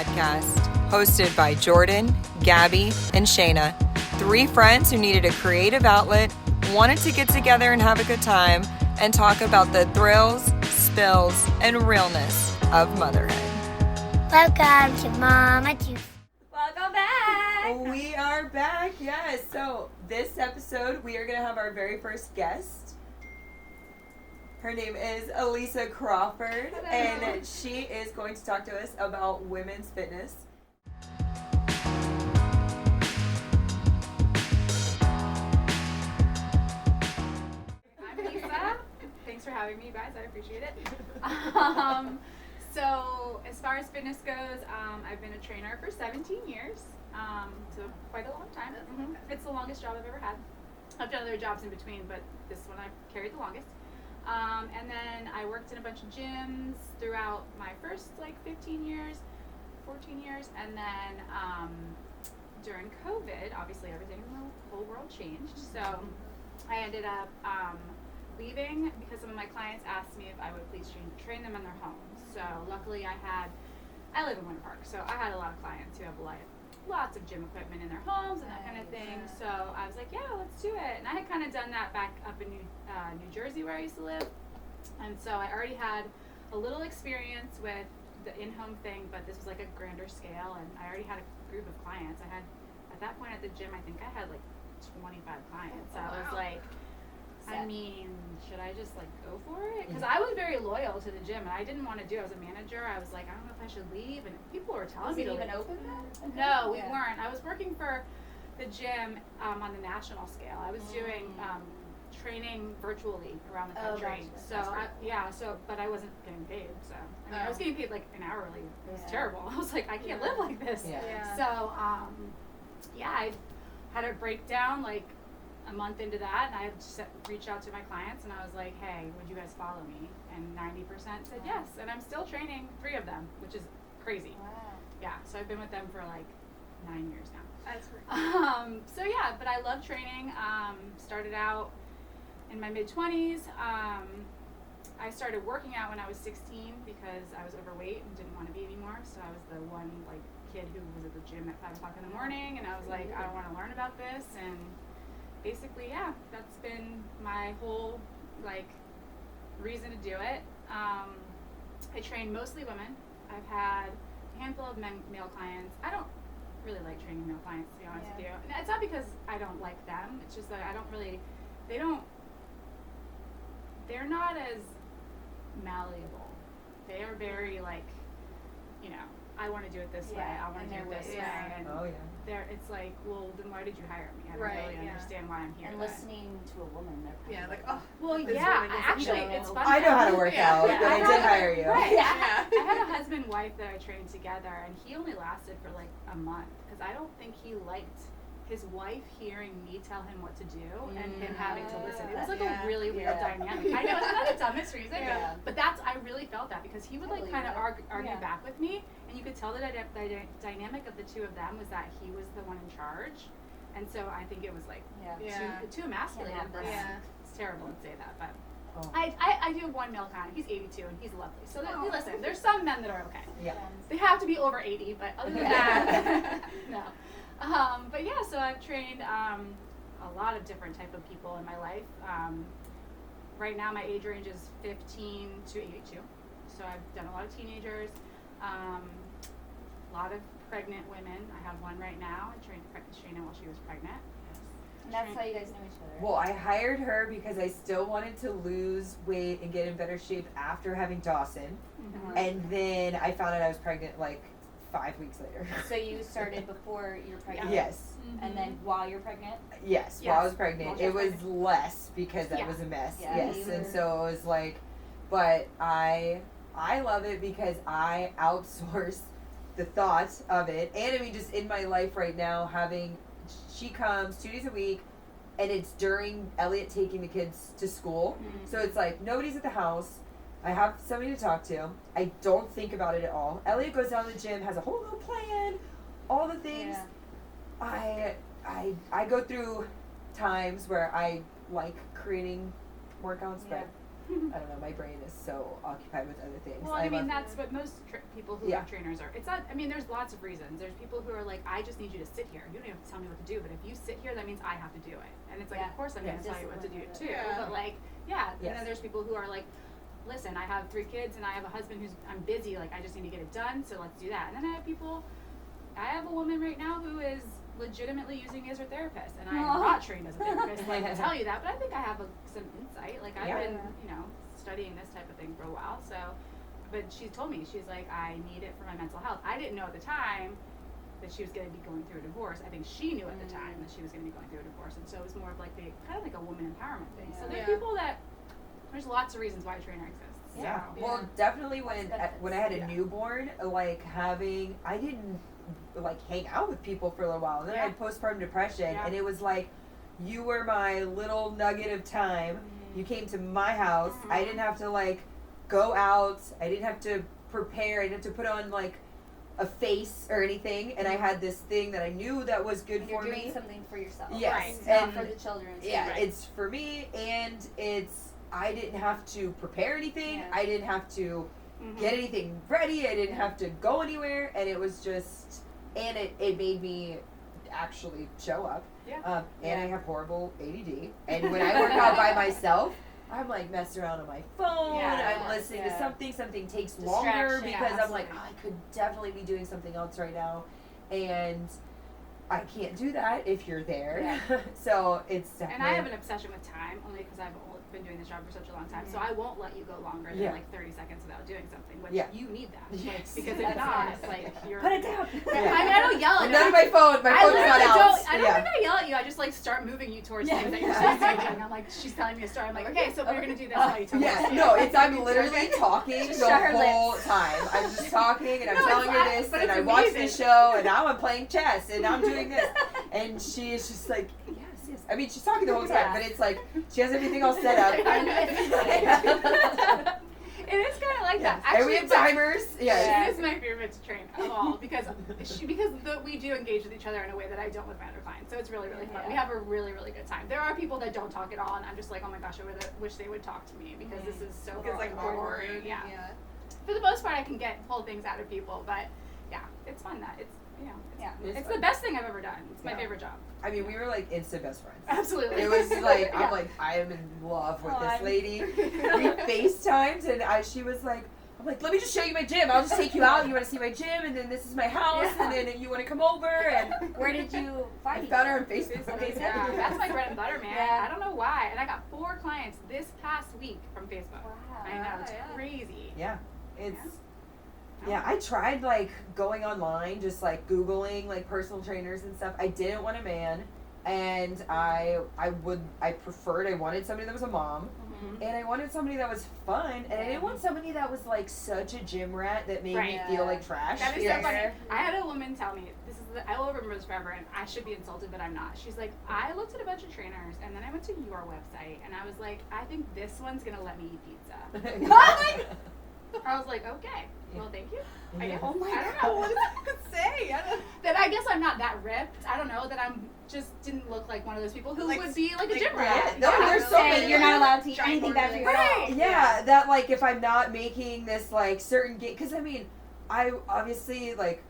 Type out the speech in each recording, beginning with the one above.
podcast, hosted by Jordan, Gabby, and Shayna, three friends who needed a creative outlet, wanted to get together and have a good time, and talk about the thrills, spills, and realness of motherhood. Welcome to Mama Juice. Welcome back! We are back, yes. So this episode, we are going to have our very first guest. Her name is Elisa Crawford, Hello. and she is going to talk to us about women's fitness. I'm Lisa. Thanks for having me, you guys. I appreciate it. So as far as fitness goes, I've been a trainer for 17 years, so quite a long time. It's the longest job I've ever had. I've done other jobs in between, but this one I've carried the longest. And then I worked in a bunch of gyms throughout my first 14 years, and then during COVID, obviously everything in the whole world changed, so I ended up leaving because some of my clients asked me if I would please train them in their homes. So luckily I live in Winter Park, so I had a lot of clients who have lots of gym equipment in their homes and that kind of thing. So I was like, yeah, let's do it. And I had kind of done that back up in New Jersey where I used to live. And so I already had a little experience with the in-home thing, but this was like a grander scale, and I already had a group of clients. I had, at that point at the gym, I think I had 25 clients. So I was like, I mean, should I just go for it? Because I was very loyal to the gym, and I didn't want to do it as a manager. I was like, I don't know if I should leave, and people were telling me to even leave. open then? No, we weren't. I was working for the gym on the national scale. I was doing training virtually around the country. But I wasn't getting paid. So I was getting paid an hourly. It was terrible. I was like, I can't live like this. Yeah. So I had a breakdown a month into that, and I reached out to my clients, and I was like, hey, would you guys follow me? And 90% said yes, and I'm still training 3 of them, which is crazy. Wow. Yeah, so I've been with them for 9 years now. That's great. But I love training. Started out in my mid-20s. I started working out when I was 16 because I was overweight and didn't want to be anymore, so I was the one kid who was at the gym at 5 o'clock in the morning, and I was like, I want to learn about this, and basically, that's been my whole reason to do it. I train mostly women. I've had a handful of male clients. I don't really like training male clients, to be honest with you. And it's not because I don't like them. It's just that they're not as malleable. They are very I want to do it this way. I want to do it this way. And it's well, then why did you hire me? I don't really understand why I'm here. And listening to a woman, they're actually, it's funny. I know how to work out, but I did hire you. Right. I had a husband and wife that I trained together, and he only lasted for a month because I don't think he liked his wife hearing me tell him what to do and him having to listen. It was a really weird dynamic. I know, it's not the dumbest reason, but I really felt that because he would kind of argue back with me, and you could tell that the dynamic of the two of them was that he was the one in charge, and so I think it was too emasculated. It's terrible to say that, but I do have one male client. He's 82 and he's lovely. So listen, there's some men that are okay. Yeah. They have to be over 80, but other than that, no. So I've trained a lot of different type of people in my life. Right now my age range is 15 to 82. So I've done a lot of teenagers, a lot of pregnant women. I have one right now. I trained Shayna while she was pregnant. And that's how you guys know each other. Well, I hired her because I still wanted to lose weight and get in better shape after having Dawson. Mm-hmm. And then I found out I was pregnant 5 weeks later. So you started before you were pregnant? Yes. Mm-hmm. And then while you're pregnant? Yes, while I was pregnant. It was less because I was a mess. Yeah, yes. And so it was but I love it because I outsource the thought of it. And I mean, just in my life right now, she comes 2 days a week, and it's during Elliot taking the kids to school. Mm-hmm. So it's nobody's at the house. I have somebody to talk to. I don't think about it at all. Elliot goes down to the gym, has a whole little plan, all the things. Yeah. I go through times where I like creating workouts, but I don't know, my brain is so occupied with other things. Well, I mean, that's what most people who have trainers are. It's not, I mean, there's lots of reasons. There's people who are like, I just need you to sit here. You don't even have to tell me what to do, but if you sit here, that means I have to do it. And it's like, of course I'm going to tell you what to do too. But like, and then there's people who are like, listen, I have 3 kids and I have a husband I'm busy, like I just need to get it done, so let's do that. And then I have a woman right now who is legitimately using me as her therapist, and I am not trained as a therapist, like to tell you that, but I think I have some insight. Like I've been, studying this type of thing for a while, so, but she told me, she's like, I need it for my mental health. I didn't know at the time that she was going to be going through a divorce. I think she knew at the time that she was going to be going through a divorce, and so it was more of like kind of like a woman empowerment thing. So there's people there's lots of reasons why a trainer exists. Yeah. So. Well, definitely when I had a newborn, like I didn't like hang out with people for a little while. And then I had postpartum depression, and it was like, you were my little nugget of time. You came to my house. I didn't have to like go out. I didn't have to prepare. I didn't have to put on like a face or anything. And I had this thing that I knew that was good for me. You're doing something for yourself. Yes. Right. It's not for the children. Yeah, it's for me, and I didn't have to prepare anything. I didn't have to get anything ready. I didn't have to go anywhere. And it was just, and it made me actually show up. And I have horrible ADD. And when I work out by myself, I'm like messing around on my phone. I'm listening to something. Something takes longer because I'm like, I could definitely be doing something else right now. And I can't do that if you're there. So it's definitely. And I have an obsession with time, only because I've been doing this job for such a long time. So I won't let you go longer than like 30 seconds without doing something, which you need that. Because if not, like you're. Put it down. I mean, I don't yell at you. None of my phone. My phone's not out. I don't think I yell at you. I just like start moving you towards things that you're supposed to be doing. I'm like, she's telling me a story. I'm like, okay, so we're gonna do this while you tell me. I'm literally talking the whole time. I'm just talking and I'm telling her this, and I watch the show, and now I'm playing chess, and I'm doing this, and she is just like, yes. I mean, she's talking the whole time, but it's like she has everything all set up. It is kind of like that. Actually, and we have timers. She is my favorite to train of all because we do engage with each other in a way that I don't with my other clients. So it's really, really fun. We have a really, really good time. There are people that don't talk at all, and I'm just like, oh my gosh, I wish they would talk to me because this is so boring. Yeah. For the most part, I can pull things out of people, but it's fun that it's. It's the best thing I've ever done. It's my favorite job. I mean, we were like instant best friends. Absolutely. It was like, I'm like, I am in love with this lady. We FaceTimed, and she was like, I'm like, let me just show you my gym. I'll just take you out. You want to see my gym, and then this is my house, and then you want to come over. And where did you find I found her on Facebook. That's my bread and butter, man. I don't know why. And I got 4 clients this past week from Facebook. Wow. I know, it's crazy. Yeah, it's. Yeah, I tried like going online, just like Googling like personal trainers and stuff. I didn't want a man, and I wanted somebody that was a mom, and I wanted somebody that was fun, and I didn't want somebody that was like such a gym rat that made me feel like trash. That is so funny. I had a woman tell me, I will remember this forever, and I should be insulted, but I'm not. She's like, I looked at a bunch of trainers, and then I went to your website, and I was like, I think this one's gonna let me eat pizza. I was like, okay. Well, thank you. I don't know. What does that say? I guess I'm not that ripped. I don't know. That I'm just didn't look like one of those people who would be like a gym rat. There's so many. You're not allowed to eat anything bad for your health. Yeah, that like if I'm not making this like certain because I mean, I obviously like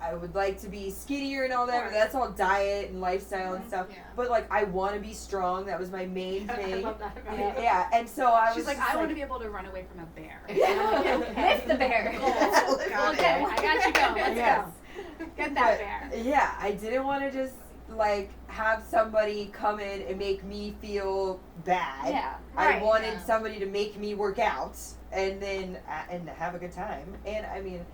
I would like to be skinnier and all that, but that's all diet and lifestyle and stuff. Yeah. But like, I want to be strong. That was my main thing. I love that about it. Yeah, and so I was like, I want to be able to run away from a bear. Lift the bear. Okay, I got you going. Let's go. Get that bear. Yeah, I didn't want to just like have somebody come in and make me feel bad. Yeah, I wanted somebody to make me work out and then and have a good time. And I mean,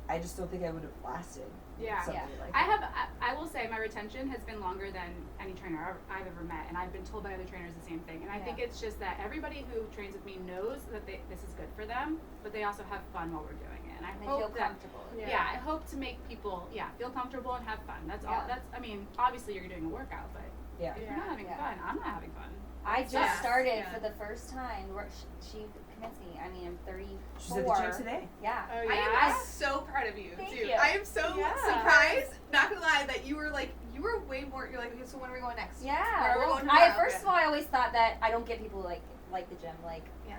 I just don't think I would have lasted. Yeah. Like I will say my retention has been longer than any trainer I've ever met, and I've been told by other trainers the same thing. And I think it's just that everybody who trains with me knows that this is good for them, but they also have fun while we're doing it. And I hope feel comfortable. I hope to make people feel comfortable and have fun. That's all. I mean, obviously you're doing a workout, but if you're not having fun, I'm not having fun. I just started for the first time. She convinced me. I mean, I'm 34. She's at the gym today. Yeah. Oh, yeah. I'm so proud of you, Thank too. you. I am so surprised, not gonna lie, that you were way more, you're like, okay, so when are we going next? Yeah. Where are we going First of all, I always thought that I don't get people like like the gym. Like, Yeah.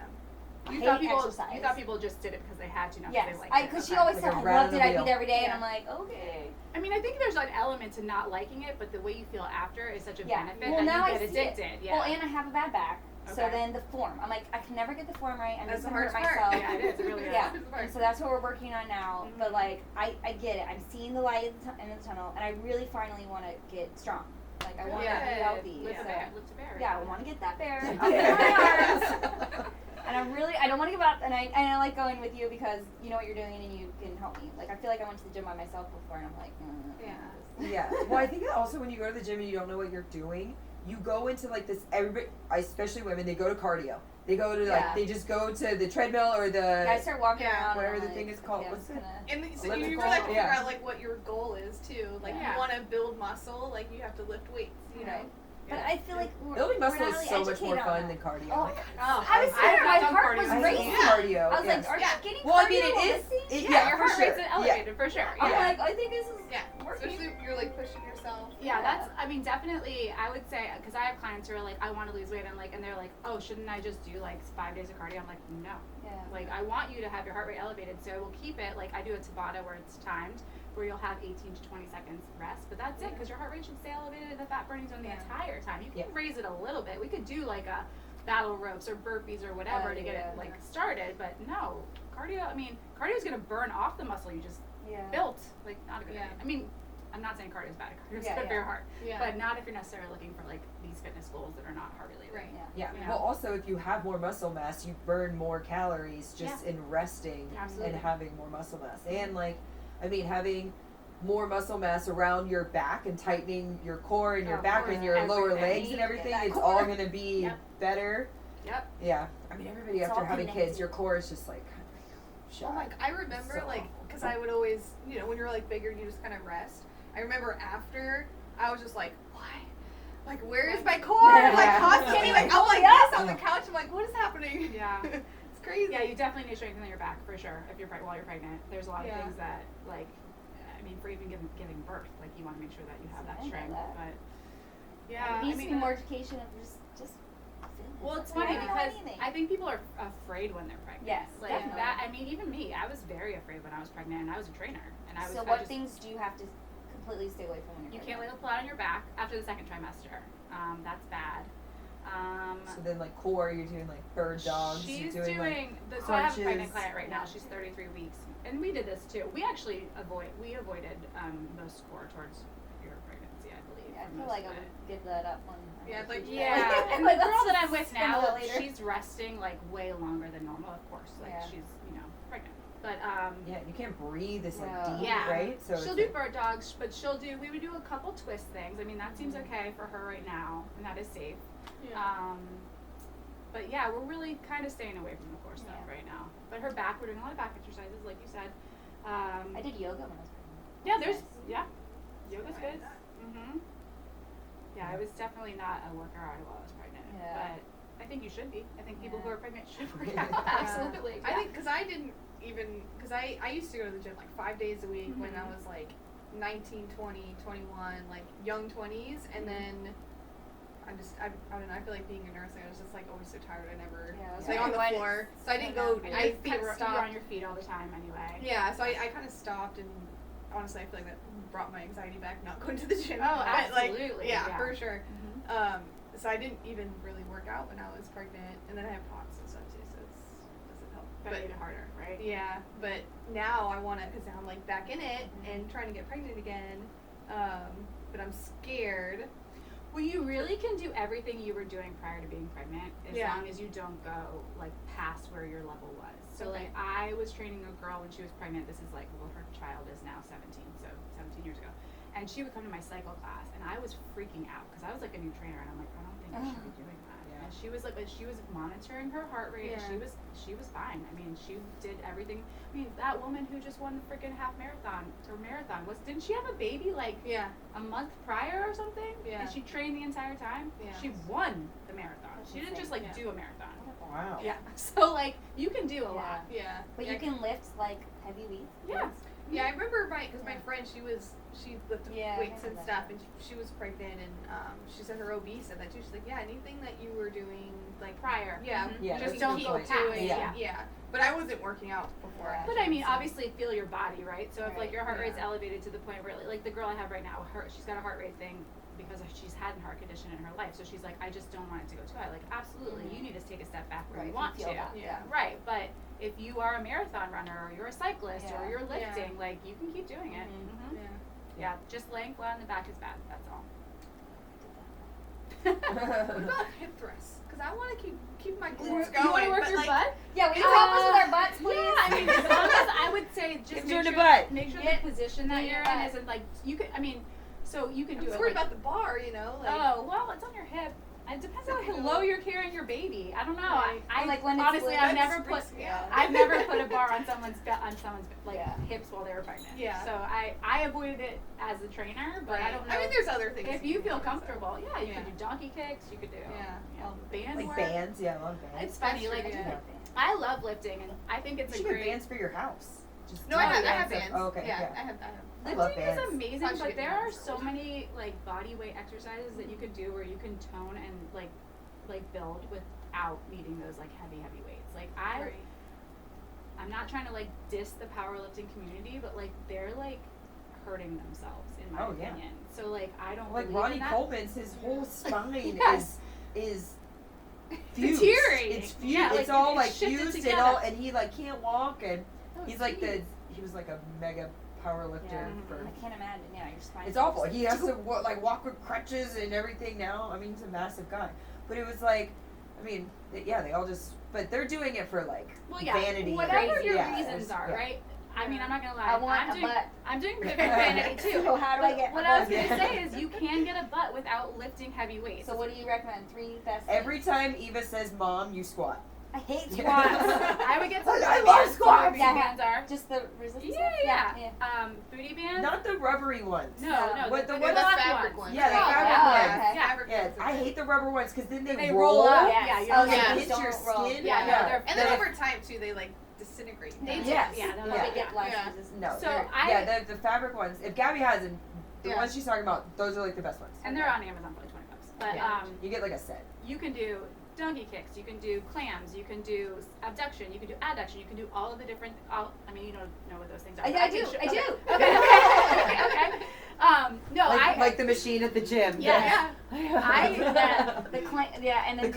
I You hate exercise. thought people just did it because they had to, not Yes, because they liked it. because she Okay. always Like said a I rat loved on it. a I wheel. beat every day, and Yeah. I'm like, okay. I mean, I think there's an element to not liking it, but the way you feel after is such a Yeah. benefit Well, that now you I get see it. addicted. Yeah. Well, and I have a bad back, so Okay. then the form. I'm like, I can never get the form right. I'm That's just the gonna hurt hardest part. myself. Yeah, it is. It really is. Yeah, That's the hardest and so that's what we're working on now. Mhm. But like, I get it. I'm seeing the light in the tunnel, and I really finally want to get strong. Like, I want to Yeah. be healthy. Lift so. a bear. Lift a bear. Yeah, I want to get that bear up in my arms. And I don't want to give up, and I like going with you because you know what you're doing and you can help me. Like, I feel like I went to the gym by myself before, and I'm like, Yeah. Well, I think that also when you go to the gym and you don't know what you're doing, you go into like this. Everybody, especially women, they go to cardio. They go to Yeah. they just go to the treadmill or the I start walking Yeah. around. whatever and the I'm thing like, is called. okay, What's I'm it? gonna- And so you Elliptical? really have to figure Yeah. out like what your goal is too. Like Yeah. you want to build muscle, like you have to lift weights, you know. Right. But I feel like Building muscle we're is not really so much more educated on fun that. than cardio. Oh, Oh, I was scared. My done heart cardio. was I hate racing. cardio. I was yes. like, are Yeah. you getting Well, I mean, cardio it is. missing? Yeah, your for heart sure. rate's elevated for sure. I'm Yeah. like, I think this is Yeah. working. Especially if you're like pushing yourself. Yeah, that's, I mean, definitely, I would say, because I have clients who are like, I want to lose weight, and they're like, oh, shouldn't I just do like 5 days of cardio? I'm like, no. Yeah. Like, I want you to have your heart rate elevated, so we'll keep it, like, I do a Tabata where it's timed, where you'll have 18 to 20 seconds rest, but that's it, because your heart rate should stay elevated in the fat burning zone the Yeah. entire time. You can Yeah. raise it a little bit. We could do like a battle ropes or burpees or whatever to get yeah. it, like, started, but no. Cardio, I mean, cardio is going to burn off the muscle you just Yeah. built. Like, not a good Yeah. idea. I mean, I'm not saying cardio is bad. Cardio is Yeah, good for yeah. your heart. Yeah. But not if you're necessarily looking for like these fitness goals that are not heart related. Right. Yeah. Yeah. Yeah. Well, also, if you have more muscle mass, you burn more calories just in resting Absolutely. and having more muscle mass. And like, I mean, having more muscle mass around your back and tightening your core and your Oh, back core and is your lower everything. legs and everything, That it's core. all going to be Yep. better. Yep. Yeah. I mean, everybody It's after all having connected. kids, your core is just like shot. Oh my! I remember So like awful. because I would always, you know, when you're like bigger, you just kind of rest. I remember after I was just like, why? Like, where is my core? Yeah. Like constantly, like I'm like this on the couch. I'm like, what is happening? Yeah. It's crazy. Yeah, you definitely need strength in your back for sure. If you're while you're pregnant, there's a lot of Yeah. things that like, I mean, for even giving birth, like you want to make sure that you have I that know strength. that. But There yeah, needs I to mean, be more education of just fitness. well, it's I funny don't know because anything. I think people are afraid when they're pregnant. Yes, like definitely. that. I mean, even me, I was very afraid when I was pregnant, and I was a trainer, and I was. So I what just, things do you have to completely stay away from when You you're can't lay pregnant? the flat on your back after the second trimester. That's bad. So then, like core, you're doing like bird dogs. She's you're doing, like, so I have a pregnant crunches. client right now. Yeah. She's 33 weeks, and we did this too. We actually avoided most core towards your pregnancy, I believe. Yeah, I for feel most like of I it. would give that up when I Yeah, had like- kids. Yeah, and the Like, girl let's that I'm with spend now, that later. she's resting like way longer than normal, of course. Like Yeah. she's pregnant, but Yeah, you can't breathe this like Yeah. deep, Yeah. right? So she'll it's do like, bird dogs, but we would do a couple twist things. I mean, that seems Mm-hmm. okay for her right now, and that is safe. Yeah. But yeah, we're really kind of staying away from the core stuff Yeah. right now. But her back, we're doing a lot of back exercises, like you said. I did yoga when I was pregnant. Yeah, That's yeah, nice. yoga's good. Mhm. Yeah, I was definitely not a worker while I was pregnant, Yeah. but I think you should be. I think people who Yeah. are pregnant should work out. Yeah. Absolutely. I think because I didn't even because I used to go to the gym like 5 days a week when I Mhm. was like 19, 20, 21, like young 20s, and then I don't know. I feel like being a nurse, I was just like always so tired. I never Yeah, was that's like on the why floor, so I didn't yeah. go. And I your feet kind were, of you were on stopped. your feet all the time anyway. Yeah, so I kind of stopped, and honestly, I feel like that brought my anxiety back, not going to the gym. Oh, But, like, absolutely, yeah, yeah. for sure. Mhm. So I didn't even really work out when I was pregnant, and then I have POTS and stuff too, so it doesn't help. That made it harder, right? Yeah, but now I want to, because now I'm like back in it and trying to get pregnant again, but I'm scared. Well, you really can do everything you were doing prior to being pregnant as Yeah. long as you don't go like past where your level was. So Okay. like I was training a girl when she was pregnant. This is like, well, her child is now 17, so 17 years ago. And she would come to my cycle class, and I was freaking out because I was like a new trainer, and I'm like, I don't think I should be doing that. Yeah. And she was like, she was monitoring her heart rate. And Yeah. she was fine. I mean, she did everything. I mean, that woman who just won the freaking half marathon or marathon didn't she have a baby like Yeah, a month prior or something? Yeah. And she trained the entire time? Yeah. She won the marathon. That's She didn't insane. just like Yeah. do a marathon. wow. Yeah. So like you can do a lot. yeah. But Yeah, you can lift like heavy weights. Yeah. Yeah, I remember because my friend, she lifted Yeah, I weights heard and that. stuff, and she was pregnant, and she said her OB said that too. She's like, yeah, anything that you were doing like Prior. yeah, Mhm. Yeah, just that's don't keep go good. past. doing, Yeah. But I wasn't working out before. Yeah. But I mean, obviously, feel your body, right? So if like Right. your heart rate's Yeah. elevated to the point where, like the girl I have right now, she's got a heart rate thing because she's had a heart condition in her life. So she's like, I just don't want it to go too high. Like, absolutely, Mhm. you need to take a step back where Right, you if want you feel to. that, yeah. Right, but if you are a marathon runner or you're a cyclist Yeah. or you're Yeah. lifting, like you can keep doing it. Mhm. Mhm. Yeah. Yeah, just laying flat on the back is bad. That's all. What about hip thrusts? Because I want to keep my glutes going. You want to work but your like, butt? Yeah, will you help us with our butts, please? Yeah, I mean, as long as I would say just Give make her sure, the butt. make sure Get- the position that get you're your in butt. isn't like you could. I mean, so you can I'm do just it. worried Like, about the bar, you know. Like, oh well, it's on your hip. It depends on how low you're carrying your baby. I don't know. Right. I Like when it's honestly, split, I've that never put freaks me out. I've never put a bar on someone's like Yeah. hips while they were pregnant. Yeah. So I avoided it as a trainer, but I don't know. I mean, there's other things. if you can feel do, so. comfortable, yeah, you Yeah. could do donkey kicks. You could do Yeah. band Like work. bands, yeah, I love bands. It's funny, That's like true, yeah. I love lifting, and I think it's You a should get great. bands for your house. Just No, do I have stuff. bands. Oh, okay, yeah, yeah. I have. I love Lifting bands. is amazing, Probably should but get there bands. are so many like body weight exercises that you could do where you can tone and like build without needing those like heavy weights. Like I'm not trying to like diss the powerlifting community, but like they're like hurting themselves in my Oh, yeah. opinion. So like I don't Like believe Ronnie in that. Coleman's, his whole spine Yes. is fused. Deteriorating. It's fused. Yeah, it's like, all it's like shifted fused and together. all, and he like can't walk, and Oh, he's like geez. he was like a mega power lifter Yeah. for. I can't imagine. Yeah, your spine. It's awful. He has to walk with crutches and everything now. I mean, he's a massive guy, but it was like, I mean, they all just, but they're doing it for like Well, yeah, vanity. whatever crazy. your Yeah, reasons it's- are, yeah. right? I mean, I'm not gonna lie. I want I'm a doing, butt. I'm doing vanity too. So how do I But get what my I was butt? gonna say is you can get a butt without lifting heavy weights. So what do you recommend? 3 best. Every time Eva says "mom," you squat. I hate squats. squats. I would get some I booty love bands. squats. Booty Yeah. bands are. Just the resistance. Yeah. Booty bands. Not the rubbery ones. No, What the the They're ones? the black fabric ones. Yeah, the Oh, fabric yeah, ones. okay. Yeah. Fabric Yeah, ones are I good. hate the rubber ones because then they, They roll roll up. up. Yeah, Yes. you don't Oh, want yeah. to hit Don't your roll. skin. Yeah, no, they're- And then over time too, they like disintegrate. They do. Yes. Yeah, no, Yeah. They get less Yeah. resistance. No, So they're- I- yeah, the fabric ones. If Gabby has them, the Yeah. ones she's talking about, those are like the best ones. And they're on Amazon for like $20. But Yeah. You get like a set. you can do donkey kicks, you can do clams, you can do abduction, you can do adduction, you can do all of the different. I mean, you don't know what those things are. I but do. can show- I do. Okay. No, Like the machine at the gym. Yeah. The and then The the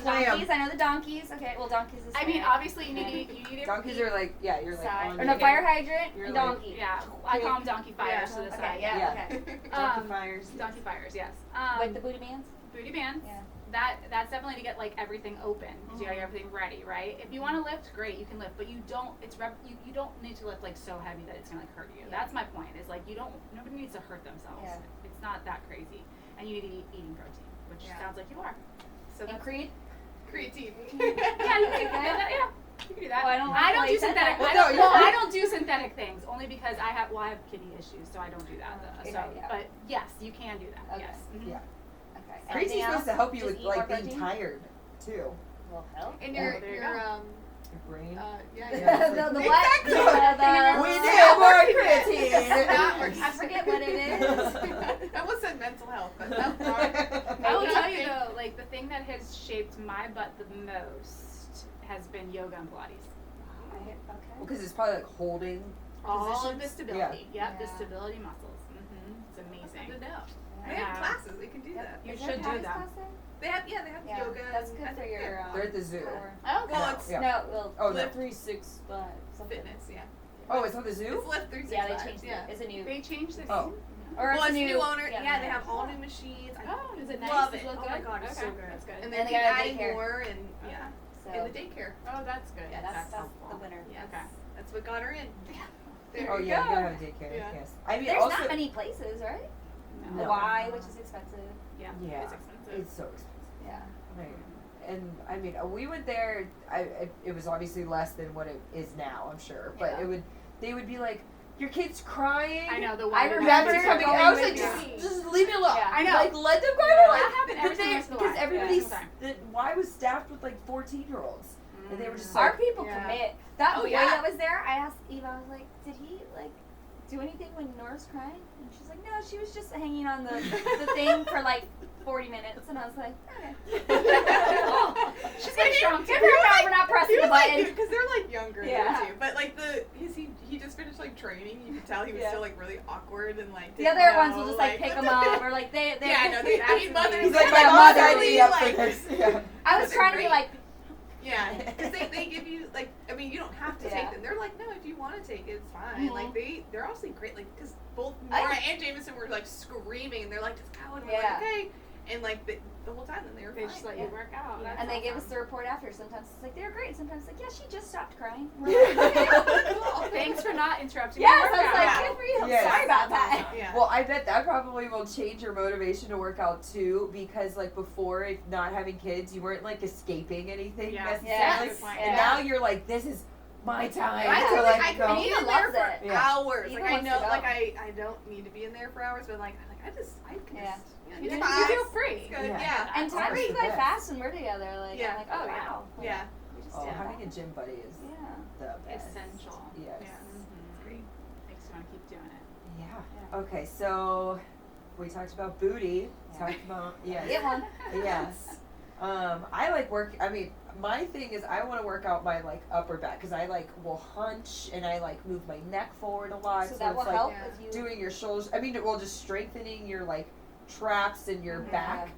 clam. donkeys. I know the donkeys. Okay, well donkeys is. I mean, fine. obviously you need it. Donkeys are like, yeah, you're like Side. on Or your- no, fire hydrant You're and like- donkey. Yeah, I call them donkey fires to the Okay, side. yeah, Yeah. okay. Donkey fires. Donkey fires, yes. Like the booty bands. booty bands. Yeah. That's definitely to get like everything open because you got everything ready, right? If you want to lift, great, you can lift, but you don't. You don't need to lift like so heavy that it's gonna like hurt you. Yeah. That's my point. Is like nobody needs to hurt themselves. Yeah. It's not that crazy, and you need to be eating protein, which Yeah. sounds like you are. So And that's Creed. Creatine. yeah, you can do that. Yeah, you can do that. Oh, I don't like I the don't way do you said synthetic. that. I don't do synthetic things only because I have kidney issues, so I don't do that. Okay, So, yeah. but yes, you can do that. Okay. Yes. Mhm. Yeah. Okay. Creasy's Anything supposed to else? help you Just with eat more like being protein? tired too. Well, help. And Yeah, your there you your go. Your brain. yeah. Yeah. the what? Exactly. We need more creatine. Not working. I forget what it is. I almost said mental health, but that's not. I will Maybe. tell you though, like the thing that has shaped my butt the most has been yoga and Pilates. Okay. Because it's probably like holding. All of Positions? the stability. Yep, the Yeah. stability muscles. It's That's amazing. good to know. Yeah. They have classes. They can do Yep. that. You Is should there do Pilates that. class there? They have Yeah, yoga. that's and good I for think your. They're at the zoo. core. Oh, okay. Well, it's Yeah. No, well, Oh, no. Live 365 something. fitness. Yeah. Oh, it's on the zoo? It's Lift 365. Yeah, they changed Yeah. it. It's a new. They changed the Oh. Or Well, it's it's a new owner. yeah, Yeah, they new have all owner. new machines. I Oh, is it nice? love Does it. it look Oh my good? god, it's so Okay, good. that's good. And And they're they got a adding daycare. more and yeah. So And the daycare. Oh, that's good. yeah, that's the helpful. winner. Yes. Okay. That's what got her in. There Oh you yeah, go. you gotta have a daycare. Yeah. Yes. I mean, There's also. not many places, right? No. Y, which is expensive. Yeah. Yeah. It's expensive. It's so expensive. Yeah. Right. And I mean, we went there. It was obviously less than what it is now, I'm sure. But Yeah. they would be like, your kid's crying. I know the I water. You have to remember come in. going I was with like, me. just leave me alone. Yeah. I know. Like, let them go. That Like, happened every time once in a because while. everybody's Yeah. the Y was staffed with like 14-year-olds, and they were just Our like, people Yeah. commit. That Oh, boy yeah. that was there, I asked Eva, I was like, did he like do anything when Nora's crying? And she's like, no, she was just hanging on the thing for like 40 minutes. And I was like, okay. She's getting strong too. Good for her, we're not pressing the button. Because they're like younger Yeah. too. But like he just finished like training. You could tell he was still like really awkward and like. The other ones will just like pick them up or like they. Yeah, I know. I mean, mothers. He's like, my my mom signed me up for like, this. Yeah. I was trying to be like. Yeah, because they give you like, I mean, you don't have to take them. They're like, no, if you want to take it, it's fine. Mm-hmm. Like they're honestly great. Like, because both Nora and Jameson were like screaming, and they're like, just go, and we're like, okay. And like the whole time, then they were They just let you work out. Yeah. That's And they give us awesome. the report after. Sometimes it's like they're great. Sometimes it's like, yeah, she just stopped crying. Thanks for not interrupting. Yes, my I was workout. like, good for you. Yes. Sorry about that. Yeah. Well, I bet that probably will change your motivation to work out too, because like before, if not having kids, you weren't like escaping anything necessarily. Yes. And now you're like, this is my time I to feel like I go. could be in there for Yeah. hours. Eva Like I wants to know, go. like I don't need to be in there for hours, but like I can just You get feel my eyes. free. It's good. Yeah. Yeah. And time That's goes the by best. fast when we're together. Like, Yeah. I'm like, oh, wow. Like, Yeah. we just Oh, did having a that. gym buddy is Yeah. the best. Essential. Yes. Yeah. It's great. Makes you want to keep doing it. Yeah. Okay, so we talked about booty. Yeah. Talked about Get one. Yes. I like work. I mean, my thing is I want to work out my like upper back because I like will hunch and I like move my neck forward a lot. So that will it's like help Yeah. if you. doing your shoulders. I mean, it will just strengthening your like traps and your Yeah. back.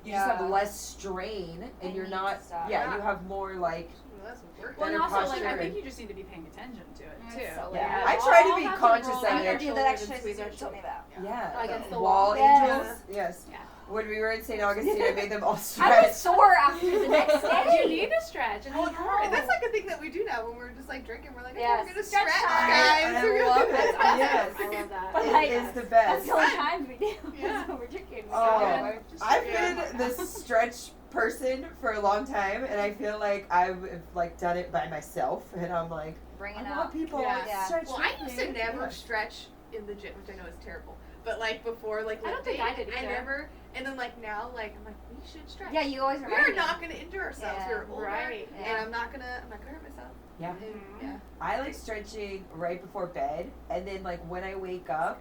You just have Yeah. less strain and I you're need not. to stop. Yeah, you have more like. Well, that's work. Well, and Better also, like, posture I think and- you just need to be paying attention to it, Mm, too. so Yeah. weird. I We'll try to all be have conscious roll of down it. our I do shoulders that and exercise squeeze you our told me shoulders. about. Yeah, Against the wall wall. angels. Yeah. Yes. Yeah. When we were in St. Augustine, I made them all I stretch. was sore after the next day. You need to stretch. And Well, know. that's like a thing that we do now when we're just like drinking. We're like, okay, Yes. we're gonna Stretch stretch, time. guys. I love it. Yes. I love that. But It like- is the That's best. the only times we do. Yeah. When we're drinking. Oh, So, I've Yeah. been this stretch person for a long time, and I feel like I've like done it by myself, and I'm like, bring I it want up. people Yeah. Yeah. stretch. Well, with I used to me. never Yeah. stretch in the gym, which I know is terrible. But like before, like I don't think lifting, I did either. never. And then like now, like I'm like, we should stretch. Yeah, you always We remind are me. not gonna injure ourselves. Yeah. We're older, Right. and Yeah. I'm not gonna hurt myself. Yeah. And, Mhm. yeah. I like stretching right before bed, and then like when I wake up,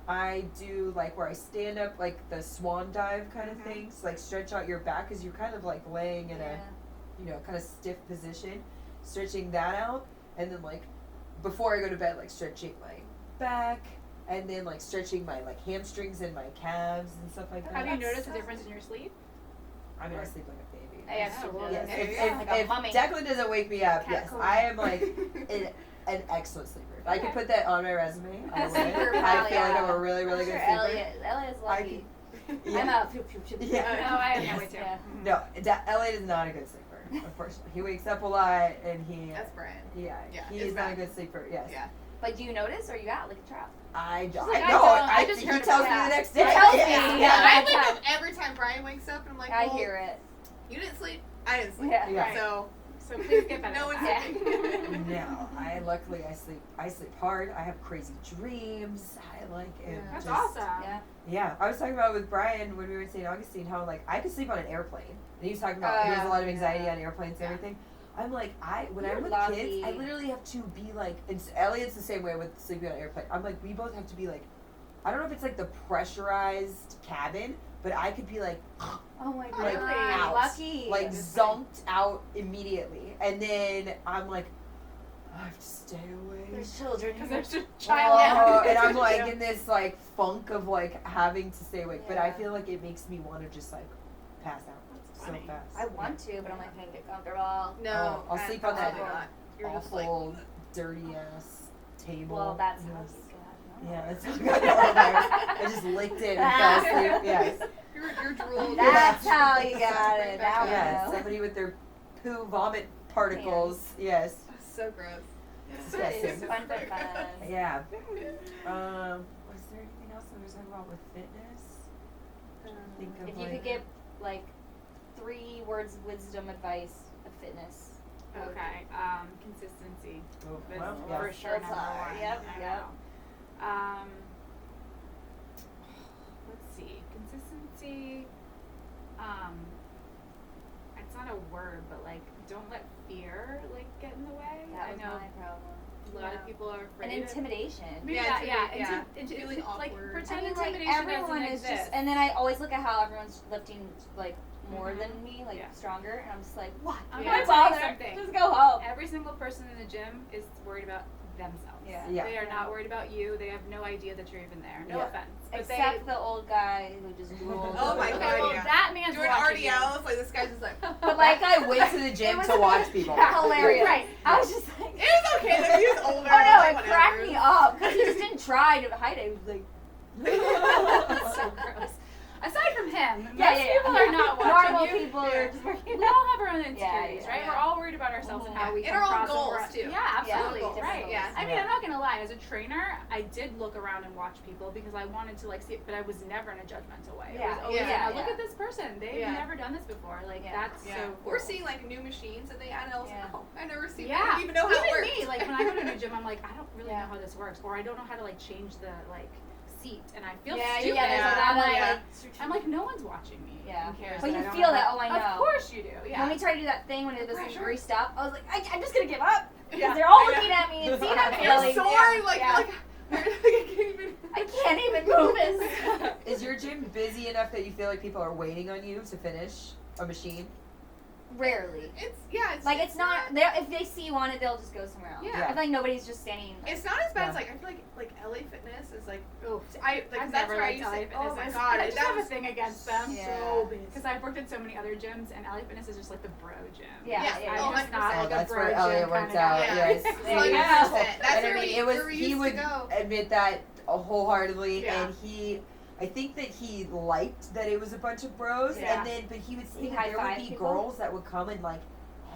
I do like where I stand up, like the swan dive kind of things, like stretch out your back because you're kind of like laying in Yeah. kind of stiff position, stretching that out, and then like before I go to bed, like stretching my back, and then like stretching my like hamstrings and my calves and stuff like that. Have you noticed a difference in your sleep? I mean, I sleep like a baby. I absolutely. Yes, Yeah, if, yeah. Like a if mummy. Declan doesn't wake me up, Cat yes, coma. I am like an excellent sleeper. If I could put that on my resume, I would. Sleeper, I feel like I'm yeah. a really, really I'm good sure sleeper. Elliot's I lucky. Yeah. I'm out. Phew, phew, phew. Yeah. No, I am Yes. that way too. Yeah. No, Elliot is not a good sleeper, unfortunately. He wakes up a lot, and he, That's Brian. yeah, Yeah, he it's is not a bad. good sleeper. Yes, Yeah. But do you notice, or are you out like a trap? I don't. like, I I know. don't. I He just heard tells me about the that. next day. It tells me, Yeah. yeah. I that's wake how- up every time Brian wakes up, and I'm like, I well, hear it. You didn't sleep. I didn't sleep. Yeah. Yeah. So So please get better. no at one's that. sleeping. No, I luckily I sleep hard. I have crazy dreams. I like am Yeah. That's just, awesome. Yeah. Yeah, I was talking about with Brian when we were in St. Augustine how like I could sleep on an airplane. And he was talking about he has a lot of anxiety yeah. on airplanes and Yeah. everything. I'm like when You're I'm with lucky. kids, I literally have to be like. And Elliot's the same way with sleeping on an airplane. I'm like we both have to be like. I don't know if it's like the pressurized cabin, but I could be like Oh my god. Like, out. Lucky. like zonked out immediately, and then I'm like I have to stay awake. There's children. Because there's a Oh, child. and I'm like Yeah. in this like funk of like having to stay awake, but I Yeah. feel like it makes me want to just like pass out That's so funny. fast. I want to, but I'm like, I get comfortable. No, Oh, I'll sleep on that absolutely not. You're just like, awful, dirty ass table. Well, that's how Yes. he's got. Yeah, that's how I got coronavirus. I just licked it and fell asleep. Yes. you're drooling. That's how you got it. Now we Yes. know. Somebody with their poo vomit particles. Yes. So gross. So Yes. it's fun. Yeah. Was there anything else that we were talking about with fitness? Think of If you like, could give like 3 words of wisdom advice of fitness. what would it Okay. Consistency. oh, That's well, for yes. sure That's number hard. one. Yep, I yep. know. Let's see. Consistency. It's not a word, but like, don't let fear like get in the way. be? That I was know. my problem. A lot of people are And afraid. intimidation. Maybe Yeah, that, yeah. like Feeling awkward. pretend I mean, intimidation like, everyone doesn't is exist. just, and then I always look at how everyone's lifting like more Mhm. than me, like Yeah. stronger, and I'm just like, what? I'm Why gonna tell you bother? something. Just go home. Every single person in the gym is worried about themselves. Yeah. Yeah. They are not worried about you. They have no idea that you're even there. No Yeah. offense. But Except the old guy who just ruled. Oh my okay, God, well, yeah. that man's Doing watching you. RDLs, like this guy's just like. But like I went to the gym was to watch people. hilarious. Right. I was just like, It's okay that he's older. oh no, like, it cracked me whatever. up because he just didn't try to hide it. He was like, That's so gross. Aside from him, yeah, most people are not watching Normal you. people are just working. We all have our own insecurities, yeah, right? yeah. We're all worried about ourselves and how we And come our own across. goals, and too. Yeah, absolutely. goals. Right. Yeah. I mean, Yeah. I'm not gonna lie. As a trainer, I did look around and watch people because I wanted to like see it, but I was never in a judgmental way. Yeah, It was always, yeah, look at this person. They've Yeah. never done this before. Like Yeah. that's Yeah. so cool. We're seeing like new machines that they add. And I was Yeah. like, oh, I never seen. Yeah. I don't even know how it works. me, like when I go to a new gym, I'm like, I don't really Yeah. know how this works, or I don't know how to like change the like seat, and I feel yeah, stupid. yeah, there's a And lot I'm of like, like, I'm like, no one's watching me. Yeah. Who cares But that you I don't feel know that, how- oh, I know. Of course you do. Yeah. when we tried to do that thing when it wasn't Pressure. greased up, I was like, I'm just gonna give up. Because Yeah. they're all I know. looking at me and seeing I'm You're failing. soaring like Yeah. I can't even. I can't even move this. Is your gym busy enough that you feel like people are waiting on you to finish a machine? Rarely. It's Like it's not. They if they see you on it, they'll just go somewhere else. Yeah. Yeah. I feel like nobody's just standing. It's not as bad Yeah. as like I feel like LA Fitness is like Ooh, I like I've that's never where I liked used LA to. Fitness. Oh my I god, just that have a was thing against them. Yeah. so busy. Because I've worked at so many other gyms, and LA Fitness is just like the bro gym. Yeah, Yeah, yeah, I'm yeah. just not Oh, like a that's bro where gym Elliot worked kinda out. guy. Yes. Yeah. Yeah. 100%. That's And I where mean, we- it was where we he used would to go. admit that wholeheartedly, Yeah. and I think that he liked that it was a bunch of bros, Yeah. and then but he would say He'd that there would high-five be people. girls that would come and like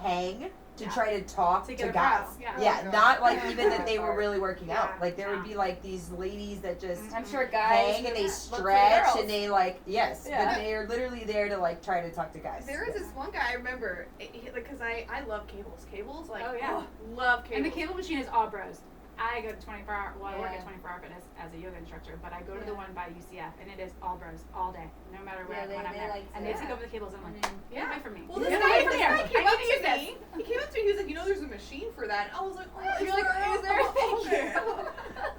hang to Yeah. try to talk To to, get a guys. bro, yeah. Yeah, Oh, God. not like Yeah. even that they were Hard. really working out. Yeah. Like there Yeah. would be like these ladies that just Mhm. I'm sure guys hang and they look for the stretch girls. and they like yes, Yeah. but they're literally there to like try to talk to guys. There was Yeah. this one guy I remember, because I love cables. Cables, like, Oh, yeah. love cables. And the cable machine is all bros. I go to 24-hour. Well, I work Yeah. at 24-hour fitness as a yoga instructor, but I go to the Yeah. one by UCF, and it is all bros all day, no matter where Yeah, they- when I'm they there. like And to- they take over the cables. And I'm like, Mhm. get away from me. Well, Get this away guy, from this here. guy came I up need to use to this. me. He came up to me. He was like, you know, there's a machine for that. I was like, oh, You're like, is there? Thank you.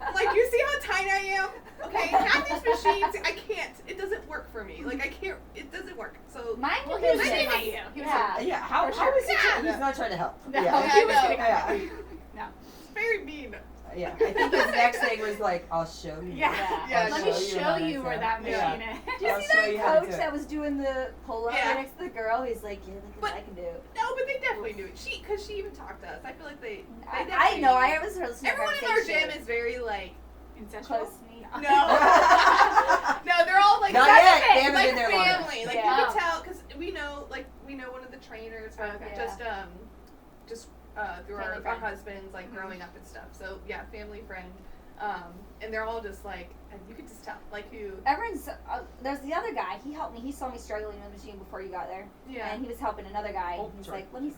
I'm like, you see how tiny I am? Okay, half these machines, I can't. It doesn't work for me. Like, I can't. It doesn't work. So Mine Well, was he was Maybe getting not at you. He was Yeah. like, Yeah, how For how sure. is he? Yeah. He's not trying to help. No, Yeah. he was I know. getting at you. Yeah. No. it's very mean. Yeah, I think his next thing was like, I'll show you. Yeah. Yeah, Let I'll me show show how you to where do that it. machine Yeah. is. Did you I'll see show you that how to coach do it. that was doing the pull-up Yeah. right next to the girl? He's like, yeah, look But- what I can do. No, but they definitely do it. Because she even talked to us. I feel like they I definitely know. do. I was listening. Everyone in our gym is very like Incestual? close to me. no, no. They're all like Not That's yet. okay. They haven't like been there long enough. family. Like Yeah. you can tell because we know one of the trainers Okay. just through Family our friend. husbands like growing up and stuff. So yeah, family friend. And they're all just like, and you could just tell like who. Everyone's. There's the other guy. He helped me. He saw me struggling with the machine before you got there, Yeah. and he was helping another guy. Oh, He's sorry. like, let me.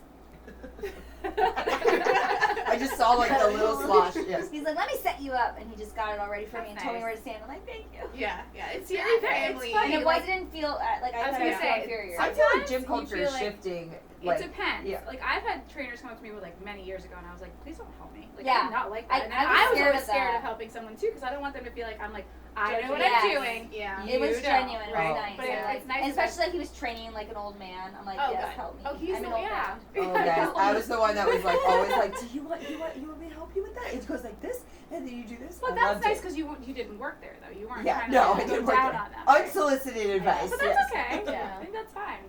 I just saw like the little slosh. Yes. He's like, let me set you up, and he just got it all ready for me That's and told me nice. where to stand. I'm like, thank you. Yeah, it's Yeah, very it's family. funny. And it like, didn't feel like I I was thought gonna I felt say, inferior. I feel like Sometimes gym you culture feel is like- shifting. It Like, depends. yeah. Like I've had trainers come up to me with like many years ago, and I was like, "Please don't help me." Like Yeah. I'm not like I- that. And I was I was scared always of scared that. of helping someone too, because I don't want them to feel like I'm like I know what Yes. I'm doing. Yeah. It was You don't, genuine. It right? was nice. But Yeah. it's nice, And especially like he was training like an old man. I'm like, Oh, yes, good. help me. Oh, he's I'm an the old yeah. man. Oh, guys, I was the one that was like always like, do you want me to help you with that? It goes like this, and then you do this. Well, I that's loved nice it. because you didn't work there though. You weren't Yeah, trying no, I to go didn't work down there. on them. right? Unsolicited advice. But yes. that's okay. Yeah. I think that's fine.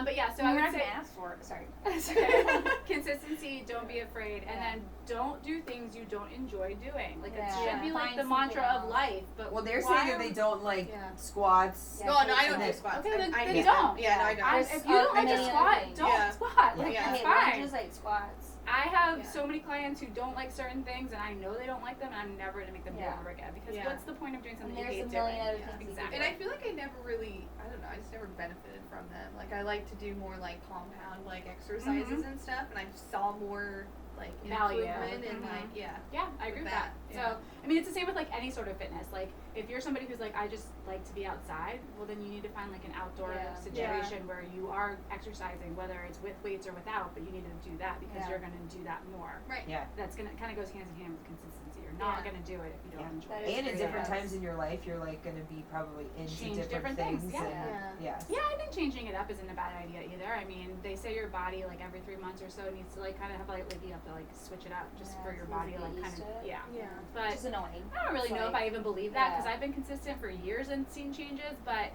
But yeah, so We I were would not say gonna ask for it. Sorry. It's okay. Consistency, don't be afraid, and Yeah. then don't do things you don't enjoy doing. Like it Yeah. should be like Find the mantra something of else. life. But Well, they're why saying that are they we- don't like Yeah. squats. Yeah. No, I don't And do then- squats. Okay, then- I then hate don't. them. Yeah, no, I don't. I, There's if you don't like many to other squat, things. don't Yeah. squat. Yeah. Like, Yeah. I it's hate fine. lunges, like squats. I have Yeah. so many clients who don't like certain things, and I know they don't like them, and I'm never gonna make them do Yeah. them ever again. Because Yeah. what's the point of doing And something you there's a hate million doing? other Yeah. things. you can Exactly. And I feel like I never really, I don't know, I just never benefited from them. Like I like to do more like compound like exercises Mhm. and stuff, and I saw more like Value. improvement and Mhm. like Yeah, I agree with that. yeah. So, I mean, it's the same with like any sort of fitness. Like, if you're somebody who's like, I just like to be outside, well, then you need to find like an outdoor Yeah. situation where you are exercising, whether it's with weights or without, but you need to do that because Yeah. you're going to do that more. Right. Yeah. That's going to kind of goes hand in hand with consistency. You're not Yeah. going to do it if you don't Yeah. enjoy That it. is And at true. different Yes. times in your life, you're like going to be probably into Change different different things. things, yeah. And, yes. Yeah, I think changing it up isn't a bad idea either. I mean, they say your body like every 3 months or so needs to like kind of have like you have to like switch it up just Yeah, for your it's easy body to like get kind used of to it. yeah. Yeah. But Which is annoying. I don't really It's know if like- I even believe that because yeah. I've been consistent for years and seen changes, but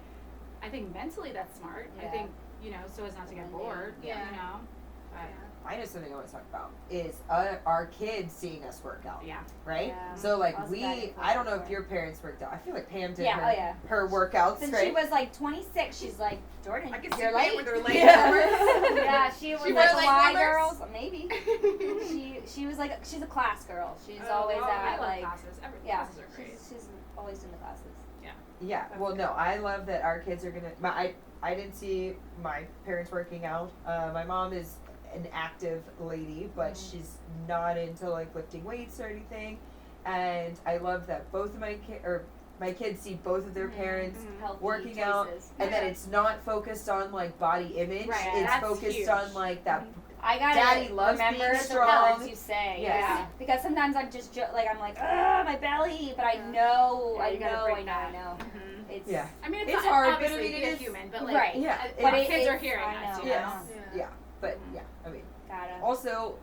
I think mentally that's smart. I Yeah. think, so as not to get Yeah. bored, Yeah. But I know something I want to talk about is our kids seeing us work out, yeah. right? Yeah. So like I was guiding for I don't know before. if your parents worked out. I feel like Pam did Yeah, her, oh yeah. her workouts, Since right? she was like 26, she's like, Jordan, I can see you're Pam late. with her leg Yeah. warmers. Yeah, she was She like wear a leg Y warmers? girl, maybe. She was like she's a class girl. She's always I at love like classes. yeah. Classes are great. She's always in the classes. Yeah. That's Well, good. no, I love that our kids are gonna. I didn't see my parents working out. My mom is an active lady, but Mhm. she's not into like lifting weights or anything. And I love that both of my kids see both of their Mhm. parents Healthy working out, choices. and that Yeah. it's not focused on like body image. Right, It's that's focused huge. on like that. I gotta Daddy loves remember being the strong. words you say. Yes. Yeah. Because sometimes I'm just like I'm like, ugh, my belly, but I know, Yeah, I you gotta know, break I know, that. I know. Mhm. It's Yeah. I mean, It's not, hard, but I obviously mean, be it a is- human, but like, Right. Yeah. but But kids are it's- hearing I us, know. you Yes. know. Yeah. But Mhm. yeah, I mean. gotta. Also,